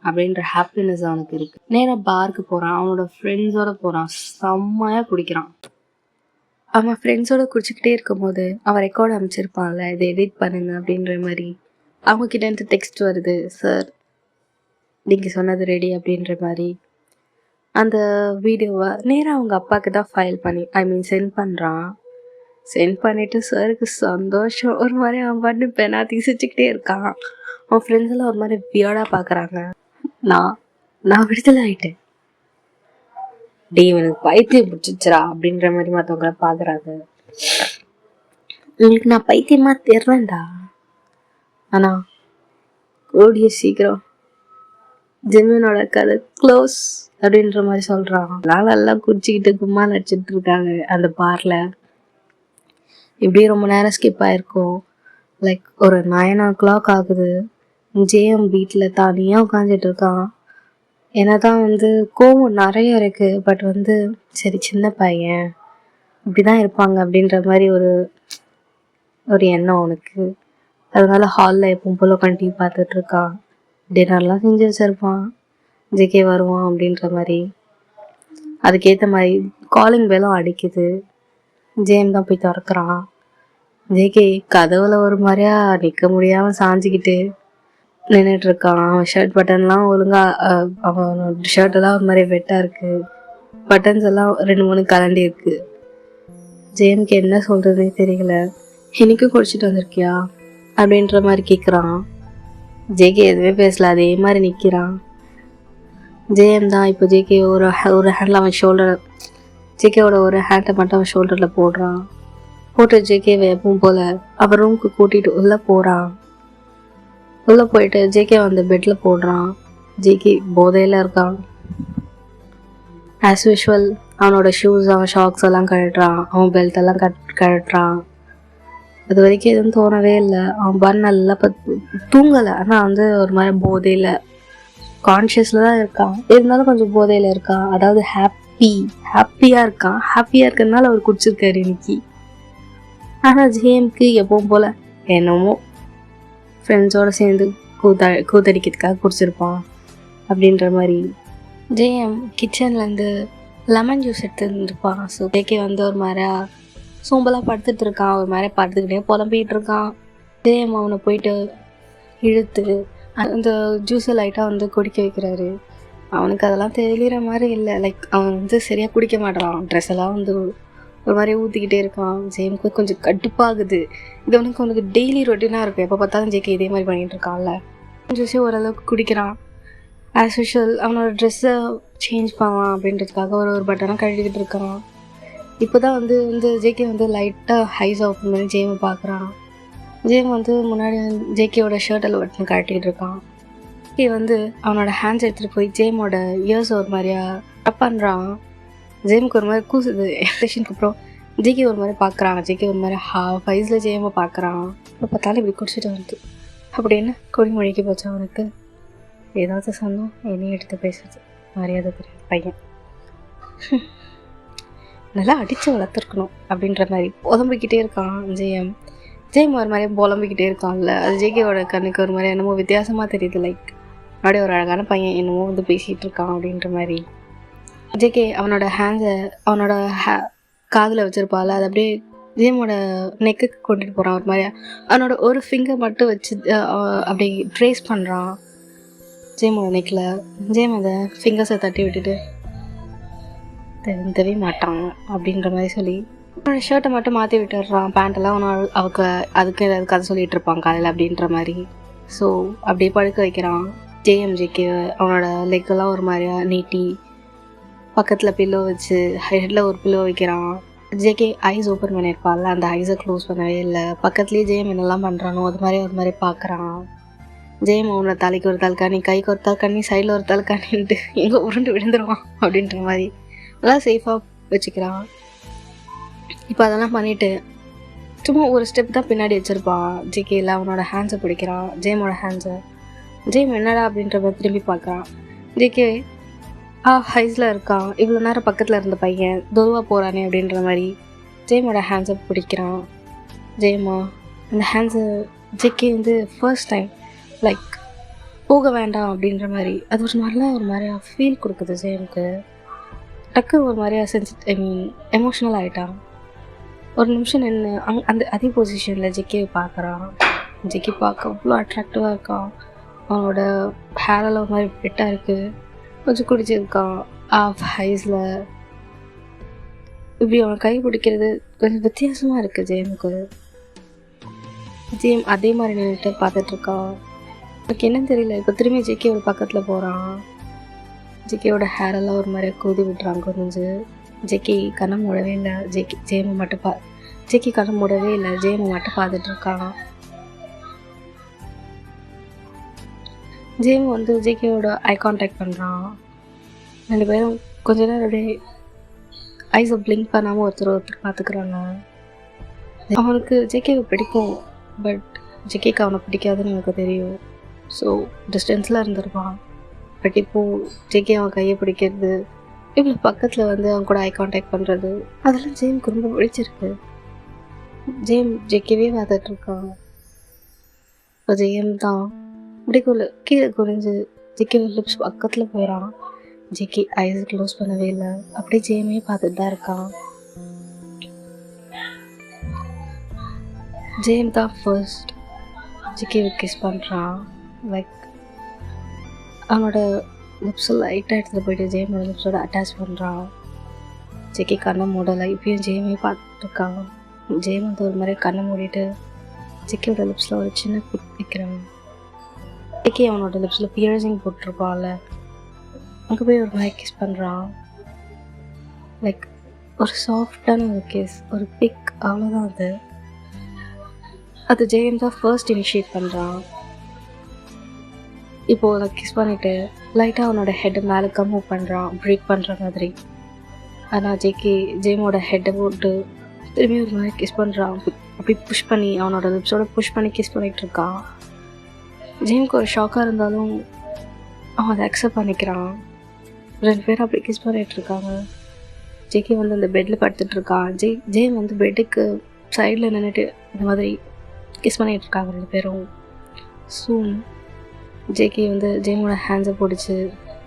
அப்படின்ற ஹாப்பினஸ் அவனுக்கு இருக்குது. நேராக பாருக்கு போகிறான், அவனோட ஃப்ரெண்ட்ஸோடு போகிறான், செம்மையாக குடிக்கிறான். அவன் ஃப்ரெண்ட்ஸோடு குடிச்சிக்கிட்டே இருக்கும் போது அவன் ரெக்கார்டு அமைச்சிருப்பான்ல, இதை எடிட் பண்ணுங்க அப்படின்ற மாதிரி. அவங்கக்கிட்ட டெக்ஸ்ட் வருது, சார் நீங்கள் சொன்னது ரெடி அப்படின்ற மாதிரி. அந்த வீடியோவை நேராக அவங்க அப்பாவுக்கு தான் ஃபைல் பண்ணி சென்ட் பண்ணுறான். சென்ட் பண்ணிவிட்டு சாருக்கு சந்தோஷம். ஒரு மாதிரி அவன் பாட்டு பெனாத்தி சிரிச்சுக்கிட்டே இருக்கான். அவன் ஃப்ரெண்ட்ஸ் எல்லாம் ஒரு மாதிரி வியர்டாக பார்க்குறாங்க. நான் விடுதலை ஆகிட்டேன், டே எனக்கு பைத்தியம் பிடிச்சிச்சுரா அப்படின்ற மாதிரி மற்றவங்கள பார்க்குறாங்க. உங்களுக்கு நான் பைத்தியமாக தெரிறேன்டா, ஆனால் கூடிய சீக்கிரம் ஜெமினோட கதை க்ளோஸ் அப்படின்ற மாதிரி சொல்கிறான். எல்லாம் குடிச்சிக்கிட்டு கும்மால் அடிச்சிட்டு இருக்காங்க அந்த பாரில். இப்படியே ரொம்ப நேரம் ஸ்கிப் ஆகிருக்கும். லைக் ஒரு 9 o'clock ஆகுது. ஜேஎம் வீட்டில் தனியாக உட்காந்துட்டு இருக்கான். ஏன்னா தான் வந்து கோவம் நிறைய இருக்குது. பட் வந்து சரி சின்ன பையன் இப்படி தான் இருப்பாங்க அப்படின்ற மாதிரி ஒரு எண்ணம் அவனுக்கு. அதனால ஹாலில் எப்பவும் போல் உட்காந்து டிவி பார்த்துட்ருக்கான். டின்னர்லாம் செஞ்சு வச்சுருப்பான், ஜேகே வருவான் அப்படின்ற மாதிரி. அதுக்கேற்ற மாதிரி காலிங் பெல்லும் அடிக்குது. ஜேம் தான் போய் திறக்கிறான். ஜேகே கதவுல ஒரு மாதிரியா நிற்க முடியாமல் சாஞ்சிக்கிட்டு நின்றுட்டுருக்கான். அவன் ஷர்ட் பட்டன்லாம் ஒழுங்காக, அவனோட ஷர்ட்டெல்லாம் ஒரு மாதிரி வெட்டாக இருக்குது. பட்டன்ஸ் எல்லாம் 2-3 கலண்டி இருக்குது. ஜேம்க்கு என்ன சொல்கிறதுனே தெரியல. எனக்கும் குடிச்சிட்டு வந்திருக்கியா அப்படின்ற மாதிரி கேட்குறான். ஜேகே எதுவுமே பேசல, அதே மாதிரி நிற்கிறான். ஜேஎம் தான் இப்போ ஜேகே ஒரு ஹேண்டில் அவன் ஜேகேவோட ஒரு ஹேண்டை மட்டும் அவன் ஷோல்டரில் போடுறான். போட்டு ஜேகேவை எப்பவும் போல் அவன் ரூமுக்கு கூட்டிகிட்டு உள்ளே போகிறான். உள்ளே போயிட்டு ஜேகே வந்து பெட்டில் போடுறான். ஜேகே போதையில் இருக்கான். ஆஸ் யூஷுவல் அவனோட ஷூஸ், அவன் ஷாக்ஸ் எல்லாம் கழட்டுறான், அவன் பெல்ட் எல்லாம் கழட்டுறான். அது வரைக்கும் எதுவும் தோணவே இல்லை. அவன் பன் நல்லா தூங்கலை, ஆனால் வந்து ஒரு மாதிரி போதையில் கான்ஷியஸில் தான் இருக்கான். இருந்தாலும் கொஞ்சம் போதையில் இருக்கான். அதாவது ஹாப்பியாக இருக்கான். ஹாப்பியாக இருக்கிறதுனால அவர் குடிச்சிருக்காரு இன்னைக்கு. ஆனால் ஜேம்க்கு எப்பவும் போல் என்னமோ ஃப்ரெண்ட்ஸோடு சேர்ந்து கூத்தடிக்கிறதுக்காக குடிச்சிருப்பான் அப்படின்ற மாதிரி. ஜேஎம் கிச்சன்லேருந்து லெமன் ஜூஸ் எடுத்துருந்துருப்பான். ஸோ கேக்கே வந்து ஒரு மாதிரி சோம்பலாக படுத்துட்டு இருக்கான். ஒரு மாதிரி படுத்துக்கிட்டே புலம்பிகிட்டு இருக்கான். ஜேஎம் அவனை போயிட்டு இழுத்து அந்த ஜூஸை லைட்டாக வந்து குடிக்க வைக்கிறாரு. அவனுக்கு அதெல்லாம் தெரியற மாதிரி இல்லை. லைக் அவன் வந்து சரியாக குடிக்க மாட்டான். ட்ரெஸ் எல்லாம் வந்து ஒரு மாதிரி ஊற்றிக்கிட்டே இருக்கான். ஜேம்க்கு கொஞ்சம் கடுப்பாகுது. இது அவனுக்கு டெய்லி ரொட்டீனாக இருக்கும். எப்போ பார்த்தாலும் ஜேகே இதே மாதிரி பண்ணிகிட்டு இருக்கான்ல. ஜூஸே ஓரளவுக்கு குடிக்கிறான். ஆஸ் யூஷுவல் அவனோட ட்ரெஸ்ஸை சேஞ்ச் பண்ணலாம் அப்படின்றதுக்காக ஒரு பட்டனாக கழட்டிக்கிட்டு இருக்கான். இப்போ தான் வந்து ஜேகே வந்து லைட்டாக ஹைஸ் ஓப்பன் பண்ணி ஜேமை பார்க்குறான். ஜேம் வந்து முன்னாடி ஜேகேவோட ஷர்ட்டில் பட்டன் கழட்டிக்கிட்டு இருக்கான். ஜேகே வந்து அவனோட ஹேண்ட்ஸ் எடுத்துகிட்டு போய் ஜேமோட இயர்ஸ் ஒரு மாதிரியா ரப் பண்ணுறான். ஜேமுக்கு ஒரு மாதிரி கூசுது. எக்ஸ்பிரஷனுக்கு அப்புறம் ஜேகே ஒரு மாதிரி பார்க்குறான். ஜேகே ஒரு மாதிரி ஹாஃப் ஐஸில் ஜேமை பார்க்குறான். இப்போ பார்த்தாலும் இப்படி குடிச்சிட்டு வந்து அப்படின்னு கொடி மொழிக்கு போச்சு அவனுக்கு. ஏதாவது சொன்னோம் என்னையும் எடுத்து பேசுறது மரியாதை தெரியாது பையன். நல்லா அடித்து வளர்த்துருக்கணும் அப்படின்ற மாதிரி புலம்பிக்கிட்டே இருக்கான் ஜேம் ஒரு மாதிரி புலம்பிக்கிட்டே இருக்கான்ல. அது ஜேகேவோட கண்ணுக்கு ஒரு மாதிரி என்னமோ வித்தியாசமாக தெரியுது. லைக் அப்படியே ஒரு அழகான பையன் என்னமோ வந்து பேசிகிட்டு இருக்கான் அப்படின்ற மாதிரி. ஜேகே அவனோட ஹேண்ட்ஸை அவனோட காதில் வச்சுருப்பாள். அது அப்படியே ஜேமோட நெக்குக்கு கொண்டுட்டு போகிறான். ஒரு மாதிரி அவனோட ஒரு ஃபிங்கர் மட்டும் வச்சு அப்படி ட்ரேஸ் பண்ணுறான் ஜேமோட நெக்கில். ஜேம் அதை ஃபிங்கர்ஸை தட்டி விட்டுட்டு தெரிந்தவே மாட்டான் அப்படின்ற மாதிரி சொல்லி அவனோட ஷர்ட்டை மட்டும் மாற்றி விட்டுடுறான். பேண்ட்டெல்லாம் அவனுக்கு அதுக்கு ஏதாவது கதை சொல்லிகிட்டு இருப்பான் காலையில் அப்படின்ற மாதிரி. ஸோ அப்படியே படுக்க வைக்கிறான். ஜேகே அவனோட லெக்கெல்லாம் ஒரு மாதிரியா நீட்டி பக்கத்தில் பில்லோ வச்சு ஹெட்டில் ஒரு பில்லோ வைக்கிறான். ஜேகே ஐஸ் ஓப்பன் பண்ணியிருப்பாள். அந்த ஐஸை க்ளோஸ் பண்ணவே இல்லை. பக்கத்துலேயே ஜேம் என்னெல்லாம் பண்ணுறானோ அது மாதிரி ஒரு மாதிரி பார்க்குறான். ஜேம் அவனோட தலைக்கு ஒரு தலைக்காணி, கைக்கு ஒரு தலைக்காணி, சைடில் ஒரு தலைக்காணின்ட்டு எங்கே உருண்டு விழுந்துருவான் அப்படின்ற மாதிரி நல்லா சேஃபாக வச்சுக்கிறான். இப்போ அதெல்லாம் பண்ணிவிட்டு சும்மா ஒரு ஸ்டெப் தான் பின்னாடி வச்சுருப்பான். ஜேகேயில் அவனோட ஹேண்ட்ஸை பிடிக்கிறான், ஜேமோட ஹேண்ட்ஸை. ஜேம் என்னடா அப்படின்ற மாதிரி திரும்பி பார்க்குறான். ஜேகே ஹைஸில் இருக்கான். இவ்வளோ நேரம் பக்கத்தில் இருந்த பையன் தொழுவா போகிறானே அப்படின்ற மாதிரி ஜேமோட ஹேண்ட்ஸை பிடிக்கிறான். ஜேமா அந்த ஹேண்ட்ஸை ஜேகே வந்து ஃபர்ஸ்ட் டைம் லைக் போக வேண்டாம் அப்படின்ற மாதிரி அது ஒரு நல்லா ஒரு மாதிரியா ஃபீல் கொடுக்குது ஜேமுக்கு. டக்கு ஒரு மாதிரியா எமோஷ்னல் ஆகிட்டான். ஒரு நிமிஷம் நின்று அந்த அதே பொசிஷனில் ஜேகே பார்க்குறான். ஜேகே பார்க்க அவ்வளோ அட்ராக்டிவாக இருக்கான். அவனோட ஹேரெல்லாம் ஒரு மாதிரி பெட்டாக இருக்குது. கொஞ்சம் குடிச்சிருக்கான் ஆஃப் ஹைஸில். இப்படி அவன் கை பிடிக்கிறது கொஞ்சம் வித்தியாசமாக இருக்குது ஜேமுக்கு. ஜேம் அதே மாதிரி நின்றுட்டு பார்த்துட்ருக்கான். எனக்கு என்னன்னு தெரியல. இப்போ திரும்பி ஜேகேவோட பக்கத்தில் போகிறான். ஜேகேவோட ஹேரெல்லாம் ஒரு மாதிரி கூதி விட்டுறான் கொஞ்சம். ஜேகே கண்ணை மூடவே இல்லை. ஜேமை மட்டும் ஜேகே கண்ணை மூடவே இல்லை. ஜேமை மட்டும் பார்த்துட்ருக்கான். ஜேம் வந்து ஜேகேவோட ஐ கான்டாக்ட் பண்ணுறான். ரெண்டு பேரும் கொஞ்ச நேரம் அப்படியே ஐஸை பிளிங்க் பண்ணாமல் ஒருத்தர் பார்த்துக்குறாங்க. அவனுக்கு ஜேகேவை பிடிக்கும், பட் ஜேகேக்கு அவனை பிடிக்காதுன்னு எனக்கு தெரியும். ஸோ டிஸ்டன்ஸில் இருந்திருப்பான். பட் இப்போது ஜேகே அவன் கையை பிடிக்கிறது, இவ்வளோ பக்கத்தில் வந்து அவன் கூட ஐ கான்டாக்ட் பண்ணுறது, அதெல்லாம் ஜேம்க்கு ரொம்ப பிடிச்சிருக்கு. ஜேம் ஜேகேவே பார்த்துட்ருக்கான். இப்போ ஜேம் தான் அப்படியே கீழே குறைஞ்சு ஜேகே லிப்ஸ் பக்கத்தில் போயிடான். ஜேகே ஐஸ் க்ளோஸ் பண்ணவே இல்லை. அப்படியே ஜேமே பார்த்துட்டு தான் இருக்கான். ஜேம் தான் ஃபர்ஸ்ட் ஜேகேவை கிஸ் பண்ணுறான். லைக் அவனோட லிப்ஸை லைட்டாக எடுத்துகிட்டு போயிட்டு ஜேமோட லிப்ஸோட அட்டாச் பண்ணுறான். ஜேகே கண்ணை மூடலை. இப்பயும் ஜேமே பார்த்துட்ருக்கான். ஜேம் வந்து ஒரு மாதிரி கண்ணை மூடிட்டு ஜேகேவோட லிப்ஸில் ஒரு சின்ன பிக் வைக்கிறான். ஜேகே அவனோட லிப்ஸில் பியர்சிங் போட்டிருப்பான்ல, அங்கே போய் ஒரு மாதிரி கிஸ் பண்ணுறான். லைக் ஒரு சாஃப்டான ஒரு கிஸ், ஒரு பிக், அவ்வளோதான். அது ஜேம் தான் ஃபர்ஸ்ட் இனிஷியேட் பண்ணுறான். இப்போது அதை கிஸ் பண்ணிவிட்டு லைட்டாக அவனோட ஹெட்டை மேலே மூவ் பண்ணுறான், ப்ரீத் பண்ணுற மாதிரி. ஆனால் ஜேமோட ஹெட்டை போட்டு திரும்பி ஒரு மாதிரி கிஸ் பண்ணுறான். அப்படி புஷ் பண்ணி அவனோட லிப்ஸோட புஷ் பண்ணி கிஸ் பண்ணிகிட்ருக்கான். ஜேமுக்கு ஒரு ஷாக்காக இருந்தாலும் அவன் அதை அக்செப்ட் பண்ணிக்கிறான். 2 பேரும் அப்படி கிஸ் பண்ணிகிட்ருக்காங்க. ஜேகே வந்து அந்த பெட்டில் படுத்துட்ருக்கான். ஜேம் வந்து பெட்டுக்கு சைடில் நின்றுட்டு இந்த மாதிரி கிஸ் பண்ணிகிட்ருக்காங்க 2 பேரும். சூன் ஜேகே வந்து ஜேமோட ஹேண்ட்ஸை பிடிச்சி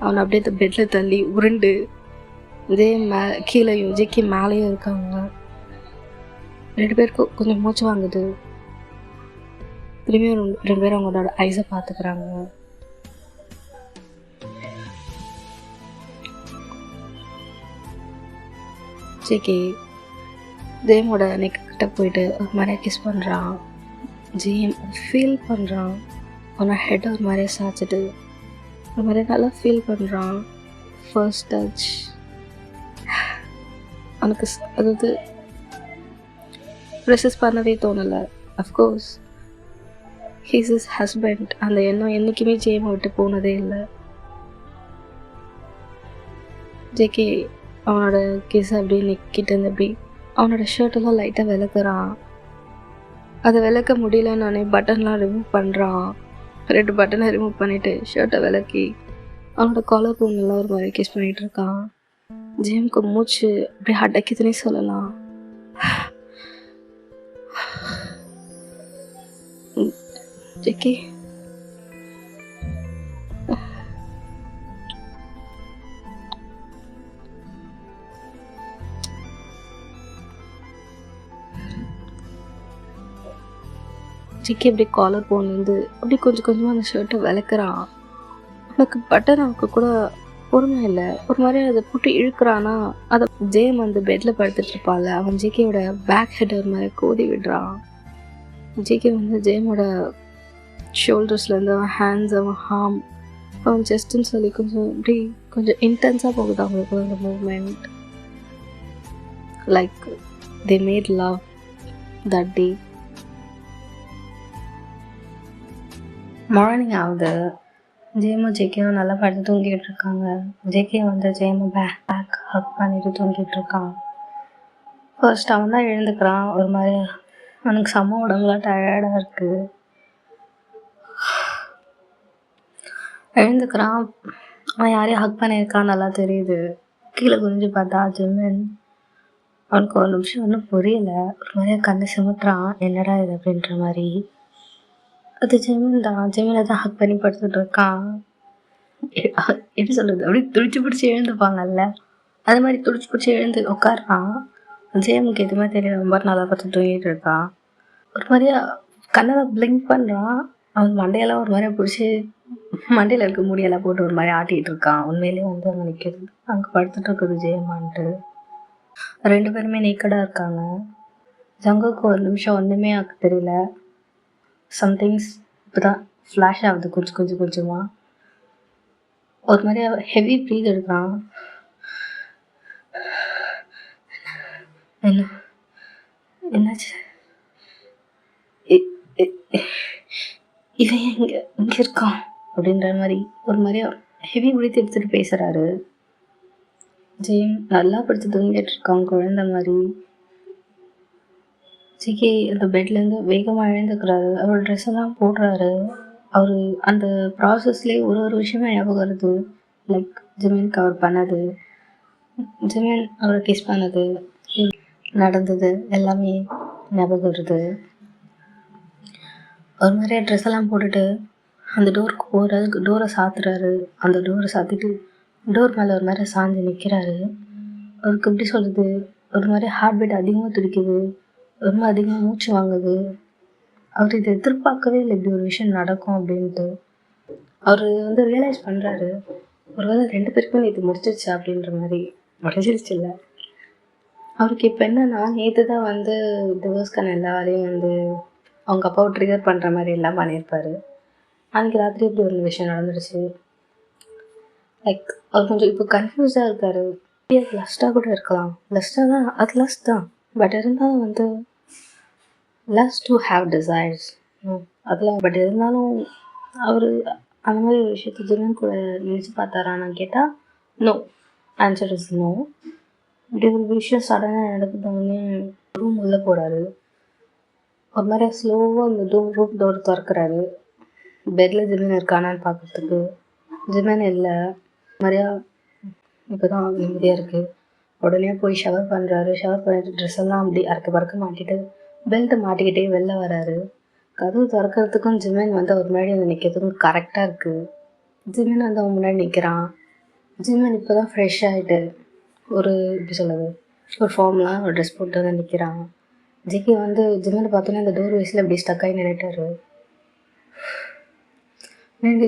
அவனை அப்படியே இந்த பெட்டில் தள்ளி உருண்டு ஜேம் கீழேயும் ஜேகே மேலேயும் இருக்காங்க. 2 பேருக்கும் கொஞ்சம் மூச்சு வாங்குது. திரும்பியும் 2 பேரும் அவங்களோட ஐஸை பார்த்துக்கிறாங்க. ஜேகே ஜேமோட நெக்கிட்ட போயிட்டு ஒரு மாதிரியா கிஸ் பண்ணுறான். ஜேம் ஃபீல் பண்ணுறான். அவனை ஹெட்டை ஒரு மாதிரியா சாய்ச்சிட்டு ஒரு மாதிரி நல்லா ஃபீல் பண்ணுறான். ஃபர்ஸ்ட் டச் அவனுக்கு அதாவது ரெசிஸ்ட் பண்ணவே தோணலை. Of course he's is husband. அந்த எண்ணம் என்றைக்குமே ஜேமை விட்டு போனதே இல்லை. ஜேகே அவனோட கிஸ் அப்படியே நிற்கிட்டு இருந்து அப்படி அவனோட ஷர்ட்டெல்லாம் லைட்டாக விளக்குறான். அதை விளக்க முடியலன்னு பட்டன்லாம் ரிமூவ் பண்ணுறான். 2 பட்டனை ரிமூவ் பண்ணிவிட்டு ஷர்ட்டை விளக்கி அவனோட காலர் போனெல்லாம் ஒரு மாதிரி கிஸ் பண்ணிகிட்டு இருக்கான். ஜேமுக்கு மூச்சு அப்படியே அடக்கிதுன்னே சொல்லலாம். ஜேகே ஜிக்கி அப்படி காலர் போன்லேருந்து அப்படி கொஞ்சம் கொஞ்சமாக அந்த ஷர்ட்டை விளக்குறான். அவனுக்கு பட்டன் அவனுக்கு கூட பொறுமை இல்லை. ஒரு மாதிரி அதை போட்டு இழுக்கிறான்னா அதை ஜேம் வந்து பெட்டில் படுத்துட்ருப்பாள். அவன் ஜிகேயோட பேக் ஹெட் ஒரு மாதிரி கோதி விடுறான். ஜிகே வந்து ஜேமோட ஷோல்டர்ஸ்லேருந்து அவன் ஹேண்ட்ஸ் அவன் ஹார்ம் அவன் செஸ்ட்டுன்னு சொல்லி கொஞ்சம் இப்படி கொஞ்சம் இன்டென்ஸாக போகுது அவங்களுக்கு அந்த movement. Like they made love that day. Morning ஆகுது. ஜேமும் ஜேகேவும் நல்லா படுத்து தூங்கிட்டு இருக்காங்க. ஜேகே வந்து ஜேமு பேக் ஹக் பண்ணிட்டு தூங்கிட்டு இருக்கான். ஃபர்ஸ்ட் அவன் தான் எழுந்துக்கிறான். ஒரு மாதிரி அவனுக்கு செம்ம உடம்புலாம் டயர்டாக இருக்குது. எழுந்துக்கிறான். அவன் யாரையும் ஹக் பண்ணியிருக்கான் நல்லா தெரியுது. கீழே குனிஞ்சு பார்த்தா ஜிமின். அவனுக்கு ஒரு நிமிஷம் ஒன்றும் புரியல. ஒரு மாதிரியாக கண்ணை சிமிட்டுறான். என்னடா இது அப்படின்ற மாதிரி. அது ஜெமின் தான். ஜெமினை தான் ஹக் பண்ணி படுத்துட்டு இருக்கான். எப்படி சொல்கிறது, அப்படியே துடிச்சு பிடிச்சி எழுந்துப்பாங்கல்ல, அது மாதிரி துடிச்சு பிடிச்சி எழுந்து உட்காடுறான். ஜேமுக்கு எதுவுமே தெரியல. ரொம்ப நல்லா பார்த்து தூங்கிட்டு இருக்கான். ஒரு மாதிரியா கண்ணெல்லாம் பிளிங்க் பண்ணுறான். அவன் மண்டையெல்லாம் ஒரு மாதிரியா பிடிச்சி மண்டையில் இருக்க முடியெல்லாம் போட்டு ஒரு மாதிரி ஆட்டிகிட்டு இருக்கான். உண்மையிலேயே வந்து அங்கே நிற்கிறது, அங்கே படுத்துட்டு இருக்குது ஜெயமான்ட்டு. 2 பேருமே நேக்கடாக இருக்காங்க. ஜங்குக்கு ஒரு நிமிஷம் ஒன்றுமே ஆக்க தெரியல. சம்திங்ஸ் இப்போ தான் ஃப்ளாஷ் ஆகுது கொஞ்சம் கொஞ்சமாக. ஒரு மாதிரி ஹெவி ப்ரீத் எடுக்கிறான். என்னாச்சு? இவன் இங்கே இருக்கான் அப்படின்ற மாதிரி ஒரு மாதிரியா ஹெவி ப்ரீத் எடுத்துகிட்டு பேசுகிறாரு. ஜெயம் நல்லா படுத்து தூங்கிட்டு இருக்கான் குழந்தை மாதிரி. ஜிகே அந்த பெட்லேருந்து வேகமாக எழுந்துக்கிறாரு. அவர் ட்ரெஸ் எல்லாம் போடுறாரு. அவர் அந்த ப்ராசஸ்லேயே ஒரு விஷயமே ஞாபகம் வருது. லைக் ஜிமினுக்கு அவர் பண்ணது, ஜிமின் அவரை கிஸ் பண்ணது, நடந்தது எல்லாமே ஞாபகம் வருது. ஒரு மாதிரியா ட்ரெஸ் எல்லாம் போட்டுட்டு அந்த டோருக்கு போகிறாரு. டோரை சாத்துறாரு. அந்த டோரை சாத்திட்டு டோர் மேலே ஒரு மாதிரி சாஞ்சு நிற்கிறாரு. அவருக்கு எப்படி சொல்கிறது, ஒரு மாதிரி ஹார்ட் பீட் அதிகமாக துடிக்குது. ரொம்ப அதிகமாக மூச்சு வாங்குது. அவர் இதை எதிர்பார்க்கவே இல்லை, இப்படி ஒரு விஷயம் நடக்கும் அப்படின்ட்டு. அவர் வந்து ரியலைஸ் பண்ணுறாரு, ஒரு வேளை 2 பேருக்குமே இது முடிச்சிருச்சு அப்படின்ற மாதிரி. முடிஞ்சிருச்சு இல்லை, அவருக்கு இப்போ என்னன்னா, நேற்று தான் வந்து டிவோர்ஸ்க்கான எல்லா வேலையும் வந்து அவங்க அப்பாவை ட்ரிகர் பண்ணுற மாதிரி எல்லாம் பண்ணியிருப்பார். அன்றைக்கி ராத்திரி இப்படி ஒரு விஷயம் நடந்துருச்சு. லைக் அவர் கொஞ்சம் இப்போ கன்ஃபியூஸாக இருக்கார். அது லஸ்ட்டாக கூட இருக்கலாம். லஸ்ட்டாக தான், அது லஸ்ட் தான். பட் இருந்தாலும் வந்து லஸ்ட் டு ஹாவ் டிசைர்ஸ் அதில். பட் இருந்தாலும் அவர் அந்த மாதிரி ஒரு விஷயத்தை ஜிமின் கூட நினச்சி பார்த்தாரான்னு கேட்டால் நோ. Answer is no. இப்படி ஒரு விஷயம் சடனாக நடக்குதுன்னே ரூம் உள்ளே போகிறாரு. ஒரு மாதிரி ஸ்லோவாக அந்த ரூம் டோர் திறக்கிறாரு. பெட்டில் ஜிமின் இருக்கானான்னு பார்க்குறதுக்கு ஜிமின் இல்லை. மாதிரியா இப்போ தான் நிம்மதியாக இருக்குது. உடனே போய் ஷவர் பண்ணுறாரு. ஷவர் பண்ணிட்டு ட்ரெஸ் எல்லாம் அப்படி அறக்க பறக்க மாட்டிட்டு பெல்ட்டை மாட்டிக்கிட்டே வெளில வராரு. கதவு திறக்கிறதுக்கும் ஜிமின் வந்து அவர் முன்னாடி வந்து நிற்கிறதுக்கும் கரெக்டாக இருக்குது. ஜிமின் வந்து அவன் முன்னாடி நிற்கிறான். ஜிமின் இப்போ தான் ஃப்ரெஷ் ஆகிட்டு ஒரு எப்படி சொல்கிறது ஒரு ஃபார்ம்லாம் ஒரு ட்ரெஸ் போட்டு வந்து நிற்கிறான். ஜிகே வந்து ஜிமினை பார்த்தோன்னே அந்த டோர் வயசில் இப்படி ஸ்டக் ஆகி நின்றுட்டாரு.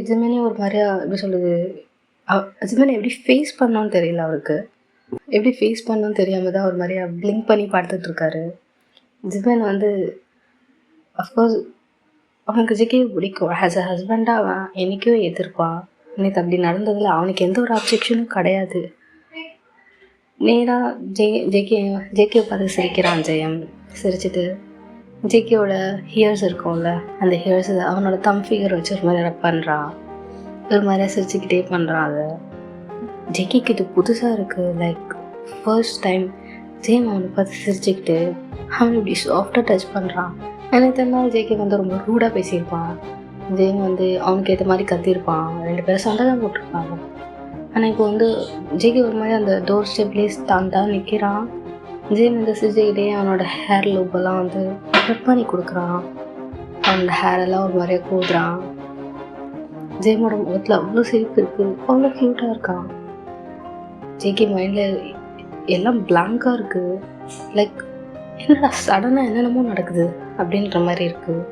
ஜிமினே ஒரு மாதிரியா எப்படி சொல்லுது ஜிமினை எப்படி ஃபேஸ் பண்ணோன்னு தெரியல அவருக்கு. எப்படி ஃபேஸ் பண்ணணும்னு தெரியாமல் தான் ஒரு மாதிரியா பிளிங்க் பண்ணி பார்த்துட்ருக்காரு. ஜிமின் வந்து அஃப்கோர்ஸ் அவனுக்கு ஜிகே பிடிக்கும். ஆஸ் அ ஹஸ்பண்டாக அவன் என்றைக்கும் எதிர்ப்பான். எனக்கு அப்படி நடந்ததில் அவனுக்கு எந்த ஒரு அப்ஜெக்ஷனும் கிடையாது. நேராக ஜேகே பார்த்து சிரிக்கிறான் ஜெயம். சிரிச்சிட்டு ஜேகேயோட ஹியர்ஸ் இருக்கும்ல அந்த ஹியர்ஸ் அவனோட தம் ஃபிகர் வச்சு ஒரு மாதிரி ரப் பண்ணுறான். ஒரு மாதிரியாக சிரிச்சுக்கிட்டே பண்ணுறான். அதை ஜேகேக்கு இது புதுசாக இருக்குது. லைக் ஃபர்ஸ்ட் டைம் ஜெயம் அவனை பார்த்து சிரிச்சுக்கிட்டு அவன் இப்படி சாஃப்டாக டச் பண்ணுறான். எனக்கு தெரிஞ்சாலும் ஜேகே வந்து ரொம்ப ரூடாக பேசியிருப்பான். ஜெயம் வந்து அவனுக்கு ஏற்ற மாதிரி கத்திருப்பான். 2 பேரும் சண்டை தான் போட்டிருப்பாங்க. ஆனால் இப்போ வந்து ஜேகே ஒரு மாதிரி அந்த டோர் ஸ்டெப்லேயே தான் நிற்கிறான். ஜெயம் வந்து சிரிச்சுக்கிட்டே அவனோட ஹேர் லூப்பெல்லாம் வந்து கட் பண்ணி கொடுக்குறான். அவனோட ஹேரெல்லாம் ஒரு மாதிரியாக கூடுறான். ஜெயமோட முகத்தில் அவ்வளோ சிரிப்பு இருக்குது. அவ்வளோ க்யூட்டாக இருக்கான். ஜேகே மைண்டில் எல்லாம் பிளாங்காக இருக்குது. லைக் என்னடா சடனாக என்னென்னமோ நடக்குது அப்படின்ற மாதிரி இருக்குது.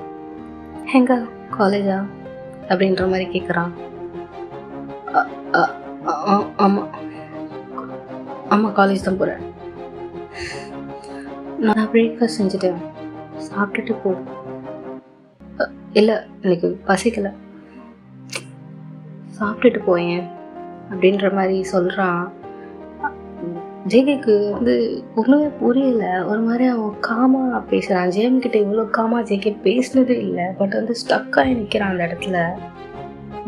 எங்க காலேஜா அப்படின்ற மாதிரி கேட்குறான். ஆமாம் ஆமாம் காலேஜ் தான் போகிறேன். நான் பிரேக்ஃபாஸ்ட் செஞ்சுட்டேன், சாப்பிட்டுட்டு போ. இல்லை எனக்கு பசிக்கலை, சாப்பிட்டுட்டு போயேன் அப்படின்ற மாதிரி சொல்கிறான். ஜேகேக்கு வந்து ஒன்றுமே புரியல. ஒரு மாதிரி அவன் காமாக பேசுகிறான். ஜேம்கிட்ட இவ்வளோ காமாக ஜேகே பேசினதே இல்லை. பட் வந்து ஸ்டக்காகி நிற்கிறான் அந்த இடத்துல.